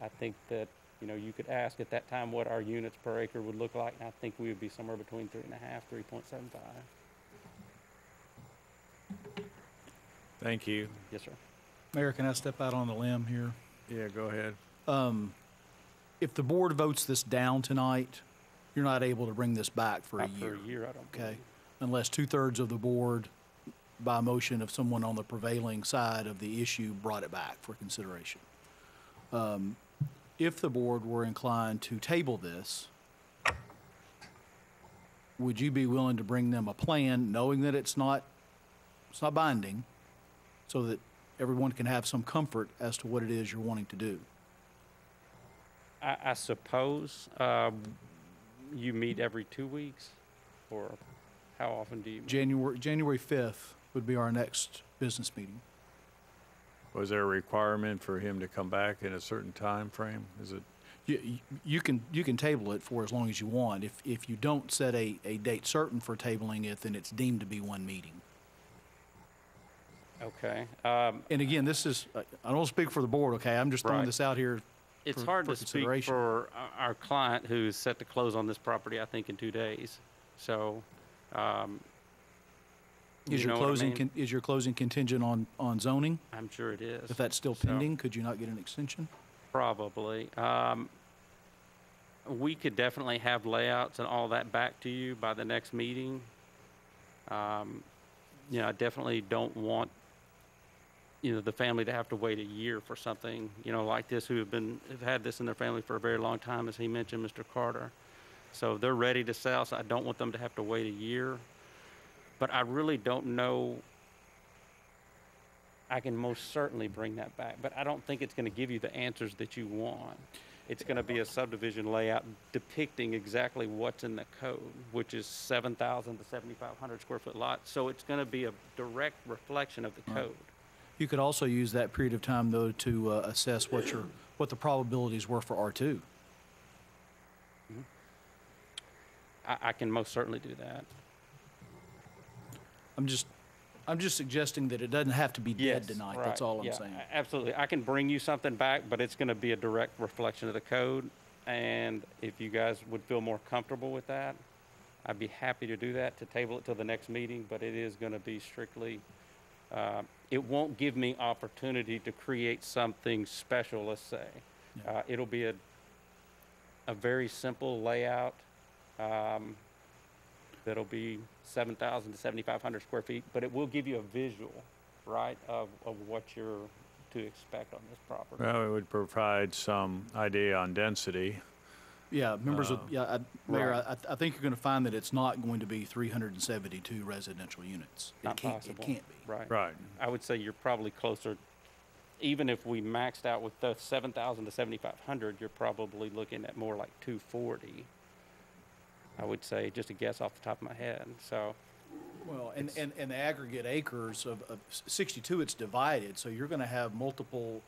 [SPEAKER 17] I think that, you know, you could ask at that time what our units per acre would look like, and I think we would be somewhere between 3.5, 3.75.
[SPEAKER 1] Thank you.
[SPEAKER 17] Yes, sir.
[SPEAKER 8] Mayor, can I step out on the limb here?
[SPEAKER 1] Yeah, go ahead.
[SPEAKER 8] If the board votes this down tonight, you're not able to bring this back for a year.
[SPEAKER 17] For a year, I don't
[SPEAKER 8] Okay, unless 2/3 of the board, by motion of someone on the prevailing side of the issue, brought it back for consideration. if the board were inclined to table this, would you be willing to bring them a plan, knowing that it's not binding, so that everyone can have some comfort as to what it is you're wanting to do?
[SPEAKER 17] I suppose you meet every 2 weeks, or how often do you meet?
[SPEAKER 8] January 5th would be our next business meeting.
[SPEAKER 1] Was there a requirement for him to come back in a certain time frame? Is it?
[SPEAKER 8] You can table it for as long as you want. If you don't set a date certain for tabling it, then it's deemed to be one meeting.
[SPEAKER 17] Okay.
[SPEAKER 8] And again, this is, I don't speak for the board, okay? I'm just throwing
[SPEAKER 17] Right.
[SPEAKER 8] this out here
[SPEAKER 17] It's
[SPEAKER 8] for
[SPEAKER 17] hard to speak
[SPEAKER 8] consideration.
[SPEAKER 17] for our client who's set to close on this property, I think, in 2 days. So,
[SPEAKER 8] Is
[SPEAKER 17] you
[SPEAKER 8] your
[SPEAKER 17] know what I
[SPEAKER 8] closing,
[SPEAKER 17] mean?
[SPEAKER 8] is your closing contingent on zoning?
[SPEAKER 17] I'm sure it is.
[SPEAKER 8] If that's still
[SPEAKER 17] So-
[SPEAKER 8] pending, could you not get an extension?
[SPEAKER 17] Probably. We could definitely have layouts and all that back to you by the next meeting. You know, I definitely don't want, you know, the family to have to wait a year for something, you know, like this, who have had this in their family for a very long time, as he mentioned, Mr. Carter. So they're ready to sell, so I don't want them to have to wait a year. But I really don't know. I can most certainly bring that back, but I don't think it's going to give you the answers that you want. It's going to be a subdivision layout depicting exactly what's in the code, which is 7,000 to 7,500 square foot lots. So it's going to be a direct reflection of the code.
[SPEAKER 8] You could also use that period of time, though, to assess what the probabilities were for R2.
[SPEAKER 17] I can most certainly do that.
[SPEAKER 8] I'm just suggesting that it doesn't have to be dead
[SPEAKER 17] Yes,
[SPEAKER 8] tonight.
[SPEAKER 17] right,
[SPEAKER 8] That's all I'm
[SPEAKER 17] yeah,
[SPEAKER 8] saying.
[SPEAKER 17] Absolutely. I can bring you something back, but it's going to be a direct reflection of the code. And if you guys would feel more comfortable with that, I'd be happy to do that, to table it till the next meeting, but it is going to be strictly, it won't give me opportunity to create something special, let's say. It'll be a very simple layout. That'll be 7,000 to 7,500 square feet, but it will give you a visual, right, of what you're to expect on this property.
[SPEAKER 1] Well, it would provide some idea on density.
[SPEAKER 8] Yeah, members of, Mayor,
[SPEAKER 17] Right.
[SPEAKER 8] I think you're going to find that it's not going to be 372 residential units.
[SPEAKER 17] Not
[SPEAKER 8] It
[SPEAKER 17] possible.
[SPEAKER 8] can't be.
[SPEAKER 17] Right.
[SPEAKER 1] Right.
[SPEAKER 17] I would say you're probably closer, even if we maxed out with the 7,000 to 7,500, you're probably looking at more like 240. I would say, just a guess off the top of my head. So,
[SPEAKER 8] Well, and the aggregate acres of 62, it's divided, so you're going to have multiple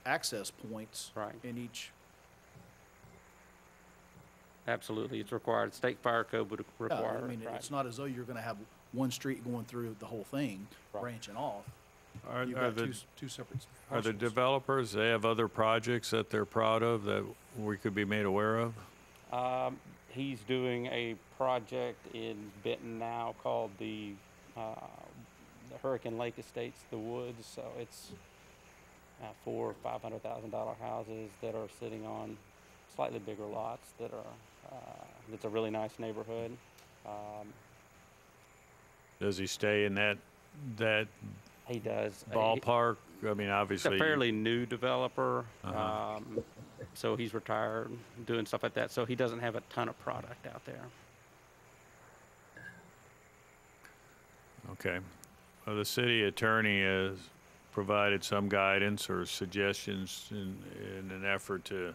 [SPEAKER 8] access points in each.
[SPEAKER 17] absolutely, it's required. State fire code would require
[SPEAKER 8] I mean,
[SPEAKER 17] it, right?
[SPEAKER 8] it's not as though you're going to have one street going through the whole thing, branching off. You've got two separate
[SPEAKER 1] Are the
[SPEAKER 8] parcels.
[SPEAKER 1] developers, they have other projects that they're proud of that we could be made aware of?
[SPEAKER 17] He's doing a project in Benton now called the Hurricane Lake Estates, the Woods. So it's $400,000 or $500,000 houses that are sitting on slightly bigger lots that are. It's a really nice neighborhood.
[SPEAKER 1] Does he stay in that
[SPEAKER 17] He does.
[SPEAKER 1] ballpark? I mean,
[SPEAKER 17] He's
[SPEAKER 1] obviously.
[SPEAKER 17] a fairly new developer.
[SPEAKER 1] Uh-huh.
[SPEAKER 17] So he's retired, doing stuff like that. So he doesn't have a ton of product out there.
[SPEAKER 1] Okay. Well, the city attorney has provided some guidance or suggestions in an effort to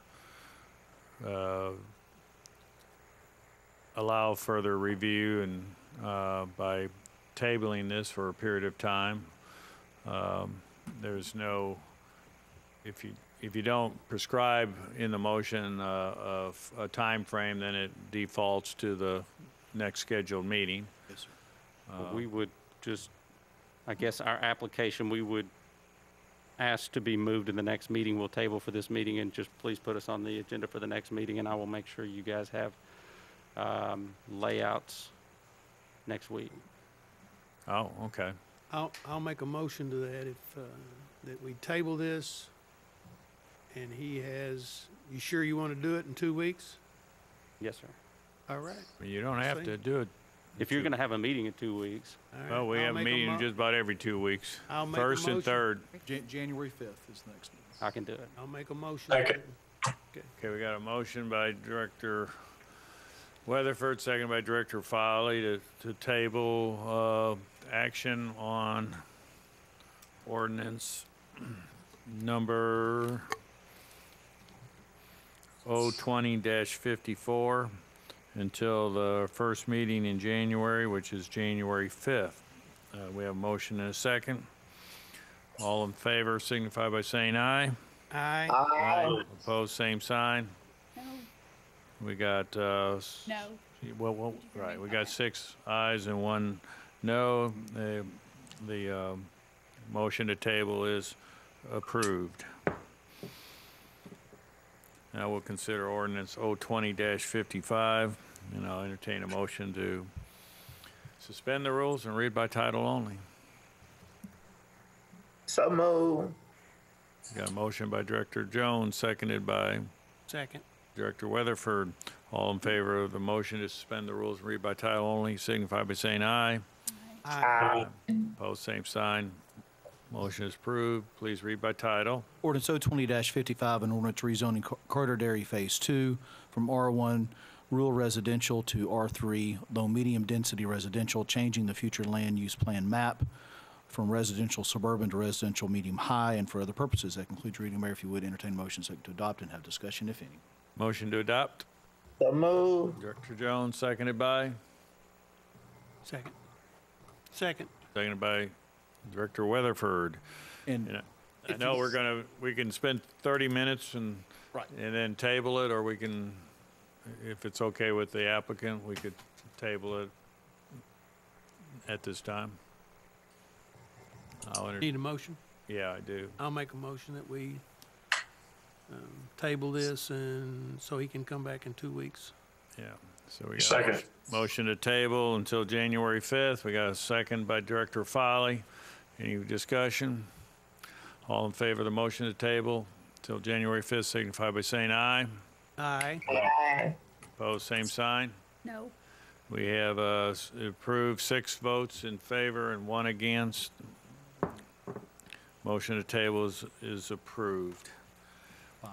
[SPEAKER 1] allow further review and by tabling this for a period of time. There's no, if you don't prescribe in the motion of a time frame, then it defaults to the next scheduled meeting.
[SPEAKER 8] Yes, sir.
[SPEAKER 17] We would just, I guess our application, we would ask to be moved to the next meeting. We'll table for this meeting, and just please put us on the agenda for the next meeting, and I will make sure you guys have layouts next week.
[SPEAKER 1] Oh, okay.
[SPEAKER 9] I'll make a motion to that if, that we table this and he has, you sure you want to do it in 2 weeks?
[SPEAKER 17] Yes, sir.
[SPEAKER 9] All right.
[SPEAKER 1] You don't have to do it
[SPEAKER 17] If you're going to have a meeting in 2 weeks,
[SPEAKER 1] Well, we
[SPEAKER 9] I'll
[SPEAKER 1] have a
[SPEAKER 9] make a
[SPEAKER 1] meeting
[SPEAKER 9] mo-
[SPEAKER 1] just about every 2 weeks.
[SPEAKER 9] I'll make a
[SPEAKER 1] First and
[SPEAKER 9] motion.
[SPEAKER 1] third.
[SPEAKER 8] January 5th is the next meeting.
[SPEAKER 17] I can do it.
[SPEAKER 9] I'll make a motion.
[SPEAKER 11] Second.
[SPEAKER 1] Okay, we got a motion by Director Weatherford, second by Director Foley to table action on ordinance number 020-54 until the first meeting in January, which is January 5th. We have a motion and a second. All in favor signify by saying aye.
[SPEAKER 9] Aye.
[SPEAKER 1] Aye. Opposed, same sign.
[SPEAKER 16] No.
[SPEAKER 1] We got,
[SPEAKER 16] No.
[SPEAKER 1] well, right, we got 6 ayes and 1 no. The motion to table is approved. Now we'll consider ordinance 020-55, and I'll entertain a motion to suspend the rules and read by title only.
[SPEAKER 3] So moved.
[SPEAKER 1] Got a motion by Director Jones, seconded by
[SPEAKER 9] Second.
[SPEAKER 1] Director Weatherford. All in favor of the motion to suspend the rules and read by title only, signify by saying aye.
[SPEAKER 3] Aye.
[SPEAKER 1] Opposed, same sign. Motion is approved. Please read by title.
[SPEAKER 8] Ordinance 020-55, an ordinance rezoning Carter Dairy Phase 2 from R1 rural residential to R3 low medium density residential, changing the future land use plan map from residential suburban to residential medium high, and for other purposes. That concludes your reading, Mayor. If you would entertain motions to adopt and have discussion, if any.
[SPEAKER 1] Motion to adopt.
[SPEAKER 3] So moved.
[SPEAKER 1] Director Jones, seconded by?
[SPEAKER 9] Second. Second.
[SPEAKER 1] Seconded by Director Weatherford.
[SPEAKER 8] And
[SPEAKER 1] I know we can spend 30 minutes and then table it, or we can, if it's okay with the applicant, we could table it at this time.
[SPEAKER 9] Need a motion?
[SPEAKER 1] Yeah, I do.
[SPEAKER 9] I'll make a motion that we table this and so he can come back in 2 weeks.
[SPEAKER 1] Yeah. So we got
[SPEAKER 11] Second.
[SPEAKER 1] a motion to table until January 5th. We got a second by Director Foley. Any discussion? All in favor of the motion to table until January 5th, signify by saying aye.
[SPEAKER 9] Aye.
[SPEAKER 3] Aye.
[SPEAKER 1] Opposed, same sign.
[SPEAKER 16] No.
[SPEAKER 1] We have approved 6 votes in favor and 1 against. Motion to table is approved.
[SPEAKER 8] 5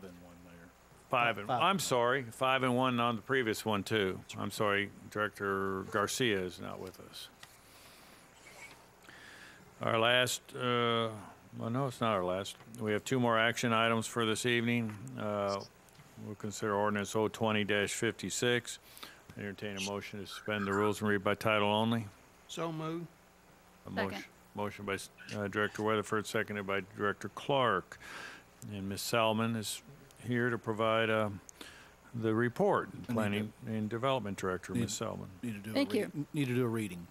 [SPEAKER 8] and 1, Mayor.
[SPEAKER 1] 5 and, I'm sorry, 5 and 1 on the previous one too. I'm sorry, Director Garcia is not with us. Our last, well, no, it's not our last. We have 2 more action items for this evening. We'll consider ordinance 020-56. Entertain a motion to suspend the rules and read by title only.
[SPEAKER 9] So moved.
[SPEAKER 16] Second.
[SPEAKER 1] Motion by Director Weatherford, seconded by Director Clark. And Ms. Salmon is here to provide the report. Planning and Development Director, Ms. Salmon.
[SPEAKER 8] Need to do a reading.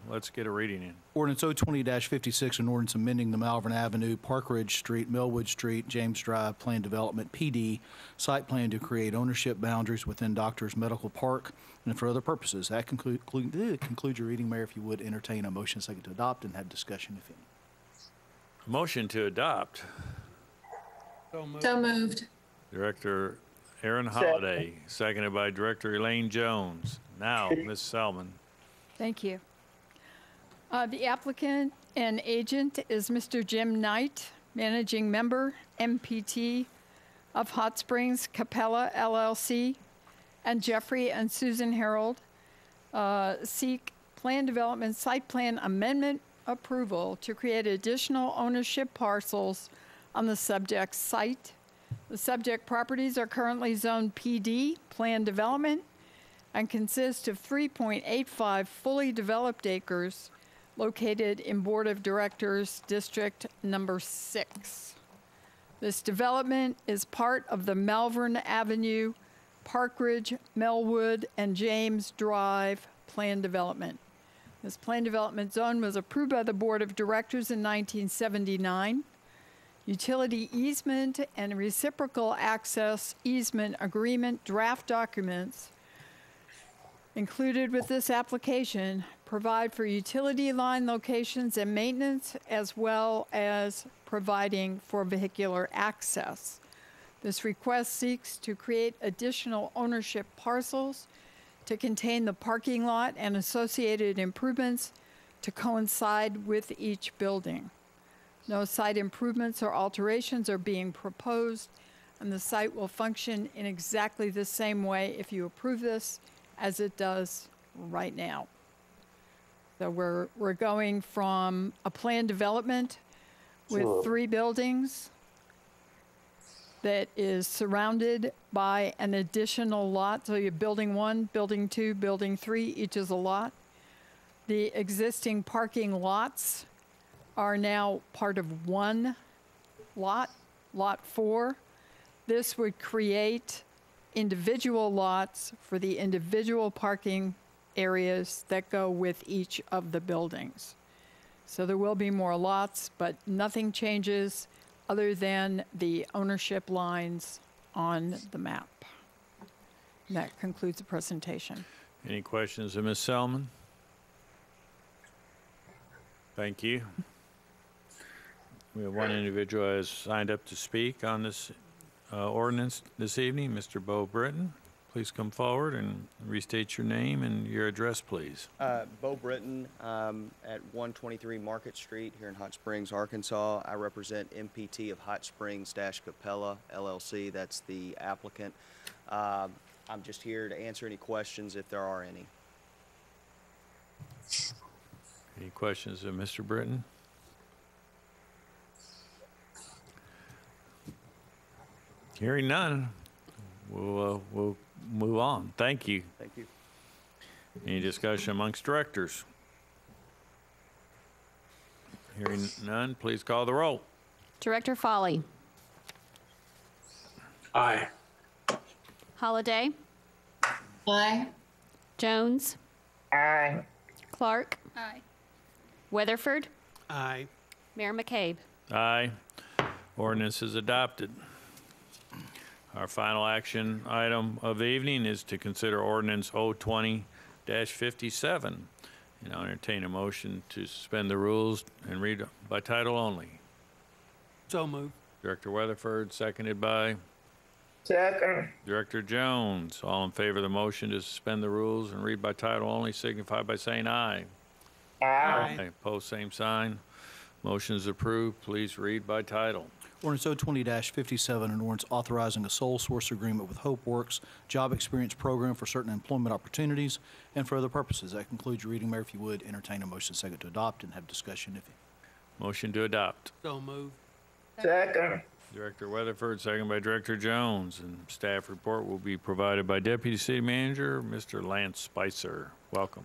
[SPEAKER 1] Let's get a reading in.
[SPEAKER 8] Ordinance 020-56, an ordinance amending the Malvern Avenue, Park Ridge Street, Millwood Street, James Drive Plan Development, PD, site plan to create ownership boundaries within Doctors Medical Park and for other purposes. That concludes your reading, Mayor. If you would entertain a motion second to adopt and have discussion, if any.
[SPEAKER 1] Motion to adopt.
[SPEAKER 6] So moved.
[SPEAKER 1] Director Aaron Holliday, seconded by Director Elaine Jones. Now, Ms. Salmon.
[SPEAKER 15] Thank you. The applicant and agent is Mr. Jim Knight, Managing Member, MPT of Hot Springs Capella LLC, and Jeffrey and Susan Harold seek plan development site plan amendment approval to create additional ownership parcels on the subject site. The subject properties are currently zoned PD, plan development, and consist of 3.85 fully developed acres located in Board of Directors District Number 6. This development is part of the Malvern Avenue, Park Ridge, Melwood, and James Drive plan development. This plan development zone was approved by the Board of Directors in 1979. Utility easement and reciprocal access easement agreement draft documents included with this application provide for utility line locations and maintenance, as well as providing for vehicular access. This request seeks to create additional ownership parcels to contain the parking lot and associated improvements to coincide with each building. No site improvements or alterations are being proposed, and the site will function in exactly the same way if you approve this as it does right now. So we're going from a planned development with 3 buildings that is surrounded by an additional lot. So you have building 1, building 2, building 3, each is a lot. The existing parking lots are now part of one lot, lot 4. This would create individual lots for the individual parking areas that go with each of the buildings. So there will be more lots, but nothing changes other than the ownership lines on the map. And that concludes the presentation.
[SPEAKER 1] Any questions of Ms. Selman? Thank you. We have one individual who has signed up to speak on this ordinance this evening, Mr. Bo Britton. Please come forward and restate your name and your address, please.
[SPEAKER 10] Bo Britton at 123 Market Street here in Hot Springs, Arkansas. I represent MPT of Hot Springs-Capella, LLC. That's the applicant. I'm just here to answer any questions if there are any.
[SPEAKER 1] Any questions of Mr. Britton? Hearing none, we'll move on. Thank you.
[SPEAKER 10] Thank you.
[SPEAKER 1] Any discussion amongst directors? Hearing none, please call the roll.
[SPEAKER 5] Director Foley.
[SPEAKER 11] Aye.
[SPEAKER 5] Holliday.
[SPEAKER 6] Aye.
[SPEAKER 5] Jones.
[SPEAKER 3] Aye.
[SPEAKER 5] Clark.
[SPEAKER 16] Aye.
[SPEAKER 5] Weatherford.
[SPEAKER 9] Aye.
[SPEAKER 5] Mayor McCabe.
[SPEAKER 1] Aye. Ordinance is adopted. Our final action item of the evening is to consider ordinance 020-57. And I'll entertain a motion to suspend the rules and read by title only.
[SPEAKER 9] So moved.
[SPEAKER 1] Director Weatherford, seconded by
[SPEAKER 3] Second.
[SPEAKER 1] Director Jones. All in favor of the motion to suspend the rules and read by title only signify by saying aye.
[SPEAKER 3] Aye.
[SPEAKER 1] Opposed, same sign. Motion is approved. Please read by title.
[SPEAKER 8] Ordinance 020-57, an ordinance authorizing a sole source agreement with HopeWorks Job Experience Program for certain employment opportunities and for other purposes. That concludes your reading, Mayor. If you would, entertain a motion second to adopt and have discussion if
[SPEAKER 1] Motion to adopt.
[SPEAKER 9] So moved.
[SPEAKER 3] Second.
[SPEAKER 1] Director Weatherford, second by Director Jones. And staff report will be provided by Deputy City Manager, Mr. Lance Spicer. Welcome.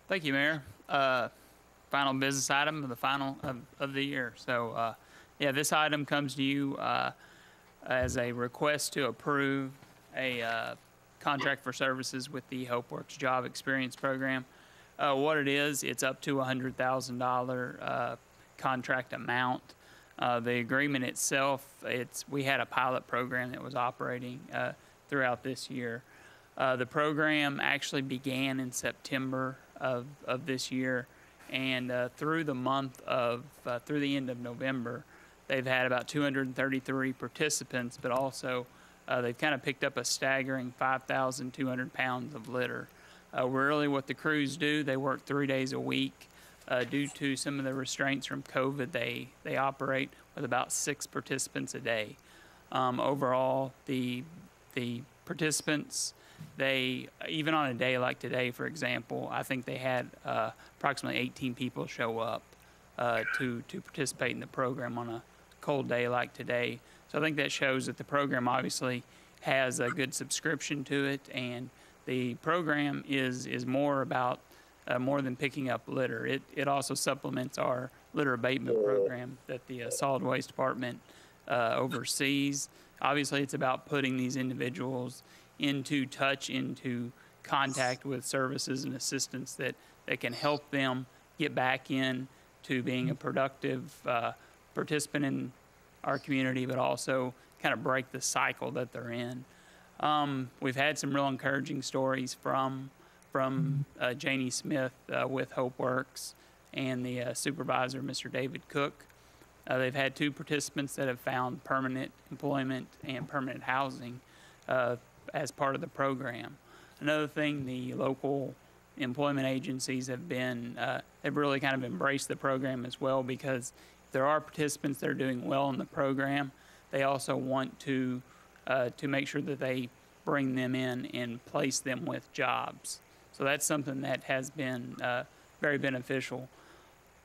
[SPEAKER 12] Thank you, Mayor. Final business item of the final of the year. So, yeah, this item comes to you as a request to approve a contract for services with the HopeWorks Job Experience Program. What it is, it's up to $100,000 contract amount. The agreement itself, we had a pilot program that was operating throughout this year. The program actually began in September of this year, and through the end of November, they've had about 233 participants, but also they've kind of picked up a staggering 5,200 pounds of litter. Really what the crews do, they work 3 days a week. Due to some of the restraints from COVID, they operate with about 6 participants a day. Overall, the participants, even on a day like today, for example, I think they had approximately 18 people show up to participate in the program on a cold day like today. So I think that shows that the program obviously has a good subscription to it, and the program is more about more than picking up litter. It also supplements our litter abatement program that the Solid Waste Department oversees. Obviously, it's about putting these individuals into contact with services and assistance that can help them get back in to being a productive participant in our community, but also kind of break the cycle that they're in. We've had some real encouraging stories from Janie Smith with HopeWorks and the supervisor, Mr. David Cook. They've had 2 participants that have found permanent employment and permanent housing as part of the program. Another thing, the local employment agencies have really kind of embraced the program as well, because if there are participants that are doing well in the program, they also want to make sure that they bring them in and place them with jobs. So that's something that has been very beneficial.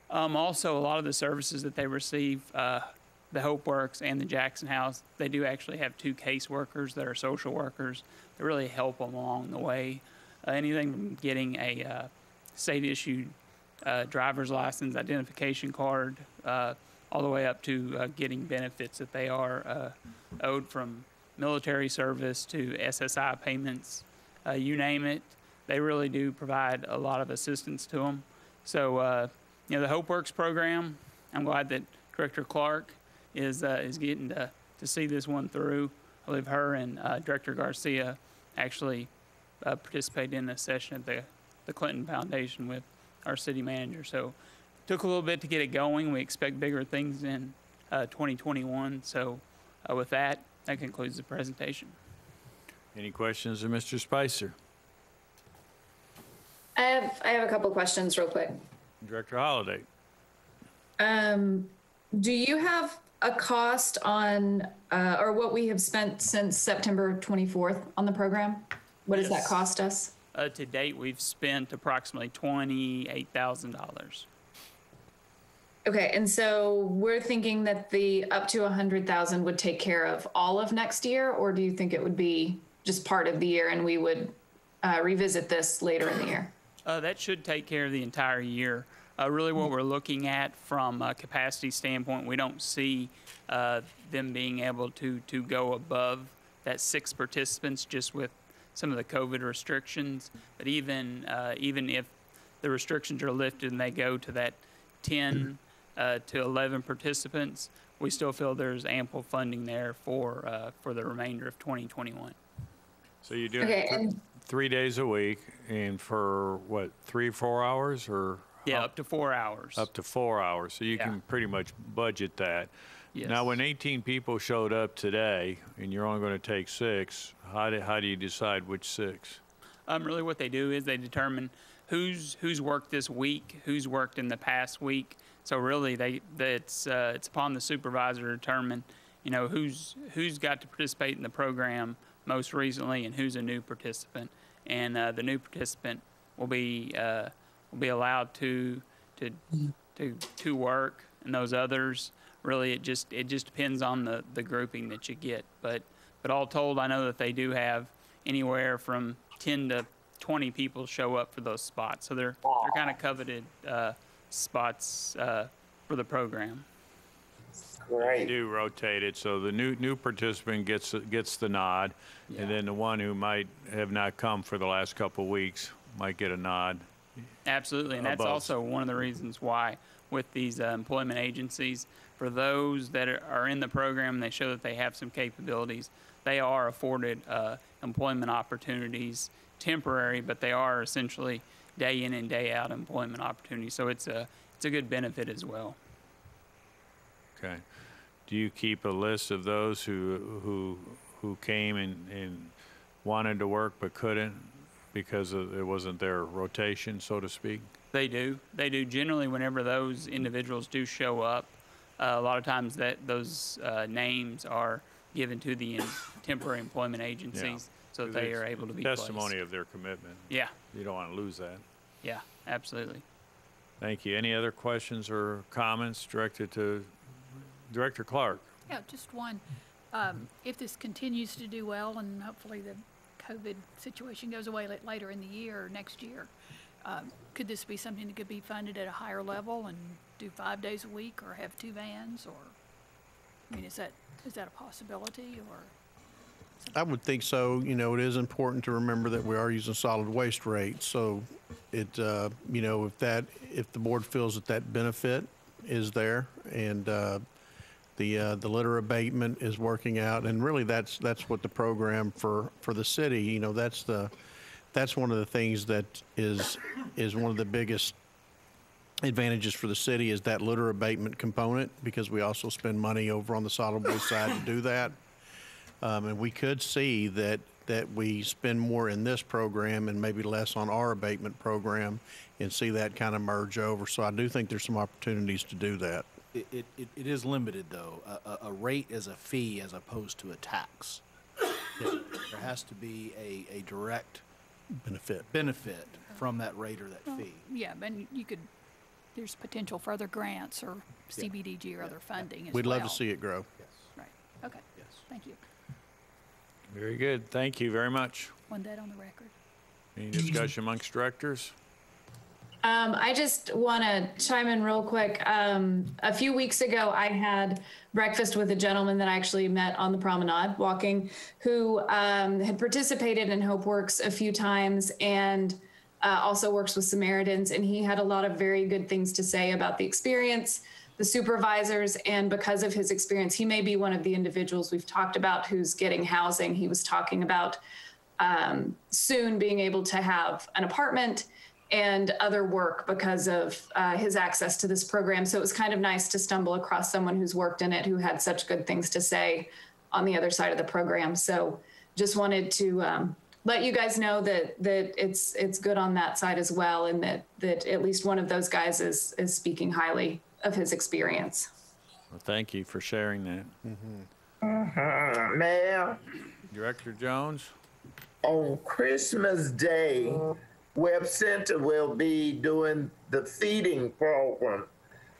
[SPEAKER 12] Also, a lot of the services that they receive, the Hope Works and the Jackson House, they do actually have 2 caseworkers that are social workers that really help them along the way. Anything from getting a state-issued driver's license, identification card, all the way up to getting benefits that they are owed, from military service to SSI payments, you name it. They really do provide a lot of assistance to them. So, the Hope Works program, I'm glad that Director Clark is getting to see this one through. I believe her and Director Garcia actually participated in this session at the Clinton Foundation with our city manager. So it took a little bit to get it going. We expect bigger things in 2021. So with that concludes the presentation.
[SPEAKER 1] Any questions of Mr. Spicer?
[SPEAKER 6] I have a couple questions real quick.
[SPEAKER 1] Director Holliday.
[SPEAKER 6] Do you have a cost on, or what we have spent since September 24th on the program? What does that cost us?
[SPEAKER 12] To date, we've spent approximately $28,000.
[SPEAKER 6] Okay, and so we're thinking that the up to 100,000 would take care of all of next year, or do you think it would be just part of the year and we would revisit this later in the year?
[SPEAKER 12] That should take care of the entire year. Really what we're looking at from a capacity standpoint, we don't see them being able to go above that 6 participants just with some of the COVID restrictions. But even if the restrictions are lifted and they go to that 10 to 11 participants, we still feel there's ample funding there for the remainder of 2021.
[SPEAKER 1] So you do it 3 days a week, and for what, 3 or 4 hours, or?
[SPEAKER 12] Yeah, up to 4 hours.
[SPEAKER 1] Up to 4 hours, so you can pretty much budget that.
[SPEAKER 12] Yes.
[SPEAKER 1] Now, when 18 people showed up today, and you're only going to take 6, how do you decide which 6?
[SPEAKER 12] Really what they do is they determine who's worked this week, who's worked in the past week. So really it's upon the supervisor to determine, who's got to participate in the program most recently and who's a new participant. And the new participant will be allowed to work, and those others, really it just depends on the grouping that you get. But all told, I know that they do have anywhere from 10 to 20 people show up for those spots. So they're kind of coveted spots for the program.
[SPEAKER 3] Great.
[SPEAKER 1] They do rotate it, so the new participant gets the nod, and then the one who might have not come for the last couple of weeks might get a nod.
[SPEAKER 12] Absolutely, and that's also one of the reasons why with these employment agencies, for those that are in the program, they show that they have some capabilities, they are afforded employment opportunities, temporary, but they are essentially day in and day out employment opportunities. So it's a good benefit as well.
[SPEAKER 1] Okay. Do you keep a list of those who came and wanted to work but couldn't because it wasn't their rotation, so to speak?
[SPEAKER 12] They do. Generally, whenever those individuals do show up, a lot of times those names are given to the temporary employment agencies so that they are able to be
[SPEAKER 1] testimony
[SPEAKER 12] placed.
[SPEAKER 1] Of their commitment.
[SPEAKER 12] Yeah.
[SPEAKER 1] You don't want to lose that.
[SPEAKER 12] Yeah, absolutely.
[SPEAKER 1] Thank you. Any other questions or comments directed to Director Clark?
[SPEAKER 16] Yeah, just one. If this continues to do well and hopefully the COVID situation goes away later in the year or next year, could this be something that could be funded at a higher level and do 5 days a week or have 2 vans? Or, I mean, is that a possibility? Or
[SPEAKER 7] I would think so. It is important to remember that we are using solid waste rates. So it, if the board feels that benefit is there, and the litter abatement is working out, and really that's what the program for the city. That's one of the things that is one of the biggest advantages for the city is that litter abatement component, because we also spend money over on the solid waste side to do that. And we could see that that we spend more in this program and maybe less on our abatement program and see that kind of merge over. So I do think there's some opportunities to do that.
[SPEAKER 8] It is limited, though. A rate is a fee as opposed to a tax. There has to be a direct benefit from that rate or that fee.
[SPEAKER 16] Yeah, and you could, there's potential for other grants or CBDG or other funding as
[SPEAKER 7] We'd
[SPEAKER 16] well.
[SPEAKER 7] love to see it grow.
[SPEAKER 16] Right, okay. Yes. Thank you.
[SPEAKER 1] Very good. Thank you very much.
[SPEAKER 16] Want that on the record.
[SPEAKER 1] Any discussion amongst directors?
[SPEAKER 6] I just want to chime in real quick. A few weeks ago, I had breakfast with a gentleman that I actually met on the promenade walking, who had participated in HopeWorks a few times and also works with Samaritans. And he had a lot of very good things to say about the experience, the supervisors, and because of his experience, he may be one of the individuals we've talked about who's getting housing. He was talking about soon being able to have an apartment and other work because of his access to this program. So it was kind of nice to stumble across someone who's worked in it, who had such good things to say on the other side of the program. So just wanted to let you guys know that it's good on that side as well, and that at least one of those guys is speaking highly of his experience.
[SPEAKER 1] Well, thank you for sharing that.
[SPEAKER 3] Mayor,
[SPEAKER 1] Director Jones?
[SPEAKER 3] on Christmas Day, Web Center will be doing the feeding program.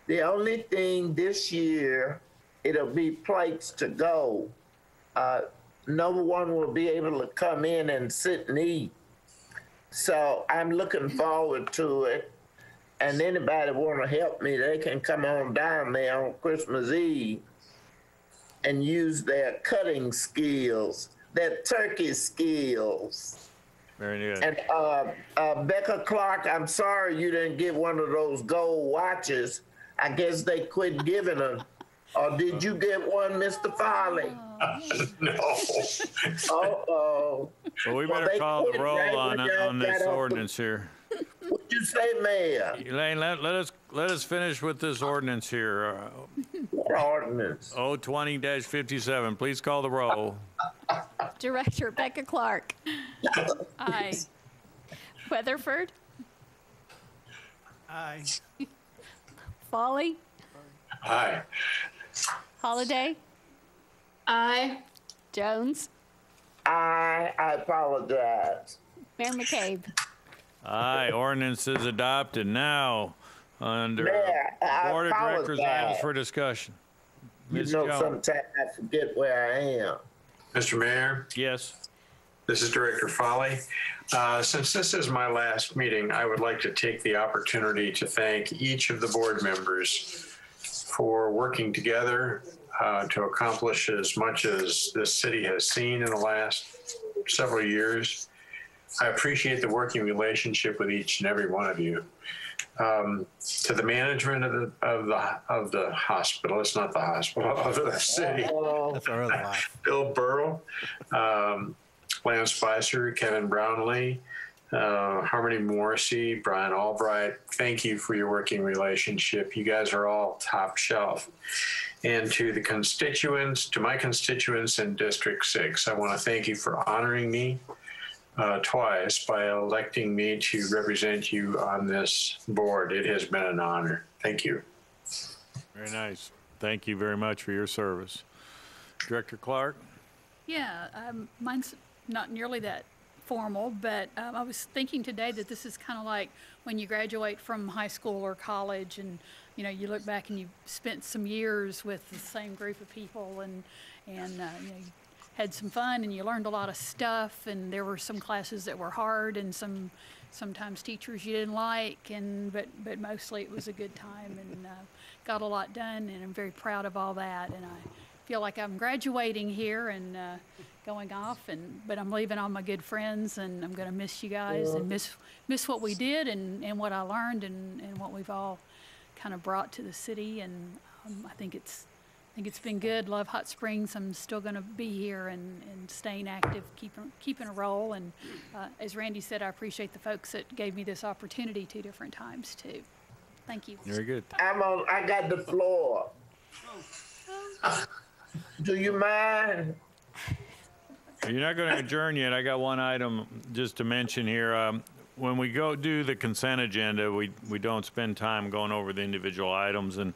[SPEAKER 3] The only thing this year, it'll be plates to go. No one will be able to come in and sit and eat. So I'm looking forward to it. And anybody want to help me, they can come on down there on Christmas Eve and use their cutting skills, their turkey skills.
[SPEAKER 1] Very good.
[SPEAKER 3] And Becca Clark, I'm sorry you didn't get one of those gold watches. I guess they quit giving them. Or did you get one, Mr. Farley?
[SPEAKER 11] No.
[SPEAKER 3] Uh-oh.
[SPEAKER 1] Well, we better call the roll on this ordinance here.
[SPEAKER 3] What'd you say, Mayor?
[SPEAKER 1] Elaine, let us finish with this ordinance here.
[SPEAKER 3] What ordinance?
[SPEAKER 1] 020-57. Please call the roll.
[SPEAKER 5] Director Becca Clark.
[SPEAKER 16] Aye.
[SPEAKER 5] Weatherford.
[SPEAKER 9] Aye.
[SPEAKER 5] Foley.
[SPEAKER 11] Aye.
[SPEAKER 5] Holiday.
[SPEAKER 6] Aye.
[SPEAKER 5] Jones.
[SPEAKER 3] I apologize.
[SPEAKER 5] Mayor McCabe.
[SPEAKER 1] Aye, ordinance is adopted. Now, under
[SPEAKER 3] Mayor, I
[SPEAKER 1] Board of Directors
[SPEAKER 3] apologize.
[SPEAKER 1] items for discussion.
[SPEAKER 3] You
[SPEAKER 1] Ms.
[SPEAKER 3] know,
[SPEAKER 1] Jones.
[SPEAKER 3] sometimes I forget where I am.
[SPEAKER 11] Mr. Mayor,
[SPEAKER 1] Yes.
[SPEAKER 11] this is Director Foley. Since this is my last meeting, I would like to take the opportunity to thank each of the board members for working together to accomplish as much as this city has seen in the last several years. I appreciate the working relationship with each and every one of you. To the management of the hospital, it's not the hospital, of the city.
[SPEAKER 7] That's our other life.
[SPEAKER 11] Bill Burrow, Lance Spicer, Kevin Brownlee, Harmony Morrissey, Brian Albright. Thank you for your working relationship. You guys are all top shelf. And to the constituents, to my constituents in District 6, I want to thank you for honoring me twice by electing me to represent you on this board. It has been an honor. Thank you.
[SPEAKER 1] Very nice. Thank you very much for your service. Director Clark?
[SPEAKER 16] Yeah, mine's not nearly that formal, but I was thinking today that this is kind of like when you graduate from high school or college, and you know, you look back and you spent some years with the same group of people, and you know, you had some fun and you learned a lot of stuff, and there were some classes that were hard and sometimes teachers you didn't like, but mostly it was a good time, and got a lot done, and I'm very proud of all that, and I feel like I'm graduating here and going off, but I'm leaving all my good friends, and I'm going to miss you guys and miss what we did and what I learned and what we've all kind of brought to the city, and I think it's been good. Love Hot Springs. I'm still going to be here and staying active, keeping a role, and as Randy said, I appreciate the folks that gave me this opportunity 2 different times too. Thank you.
[SPEAKER 1] Very good.
[SPEAKER 3] I got the floor. Do you mind?
[SPEAKER 1] You're not going to adjourn yet. I got one item just to mention here. When we go do the consent agenda, we don't spend time going over the individual items. And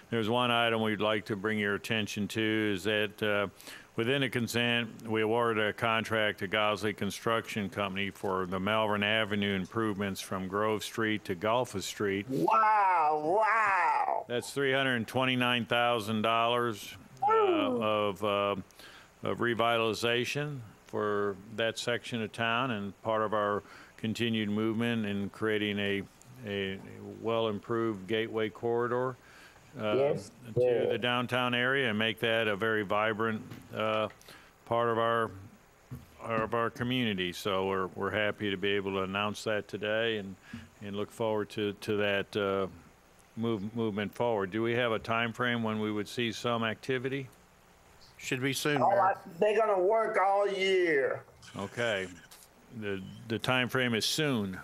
[SPEAKER 1] there's one item we'd like to bring your attention to is that within the consent, we awarded a contract to Gosley Construction Company for the Malvern Avenue improvements from Grove Street to Golfus Street.
[SPEAKER 3] Wow, wow.
[SPEAKER 1] That's $329,000 of revitalization for that section of town and part of our continued movement in creating a well-improved gateway corridor to the downtown area and make that a very vibrant part of our community. So we're happy to be able to announce that today and look forward to that movement forward. Do we have a time frame when we would see some activity?
[SPEAKER 7] Should be soon.
[SPEAKER 3] They're going to work all year.
[SPEAKER 1] Okay. The time frame is soon.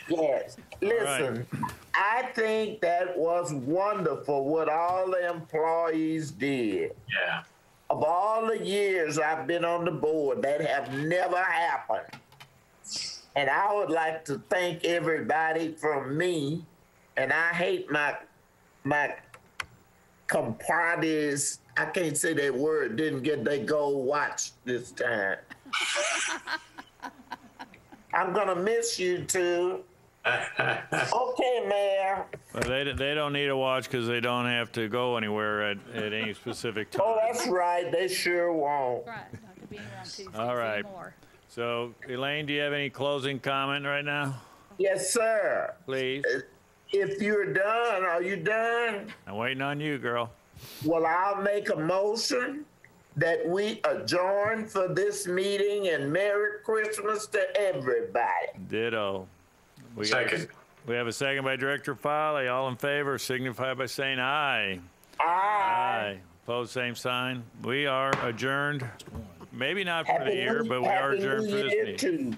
[SPEAKER 3] Yes. Listen, I think that was wonderful what all the employees did.
[SPEAKER 11] Yeah.
[SPEAKER 3] Of all the years I've been on the board, that have never happened. And I would like to thank everybody from me, and I hate my compadres. I can't say that word, didn't get their gold watch this time. I'm going to miss you too. Okay, Mayor.
[SPEAKER 1] Well, they don't need a watch because they don't have to go anywhere at any specific time.
[SPEAKER 3] Oh, that's right. They sure won't.
[SPEAKER 16] Right, not to be around Tuesdays
[SPEAKER 1] All right.
[SPEAKER 16] anymore.
[SPEAKER 1] So, Elaine, do you have any closing comment right now?
[SPEAKER 3] Yes, sir.
[SPEAKER 1] Please.
[SPEAKER 3] If you're done, are you done?
[SPEAKER 1] I'm waiting on you, girl.
[SPEAKER 3] Well, I'll make a motion that we adjourn for this meeting, and Merry Christmas to everybody.
[SPEAKER 1] Ditto.
[SPEAKER 11] Second.
[SPEAKER 1] We have a second by Director Foley. All in favor signify by saying aye.
[SPEAKER 3] Aye.
[SPEAKER 1] Opposed, same sign. We are adjourned. Maybe not for the
[SPEAKER 3] Happy
[SPEAKER 1] year,
[SPEAKER 3] New-
[SPEAKER 1] but we are
[SPEAKER 3] Happy
[SPEAKER 1] adjourned
[SPEAKER 3] New
[SPEAKER 1] for this
[SPEAKER 3] Year
[SPEAKER 1] meeting.
[SPEAKER 3] too.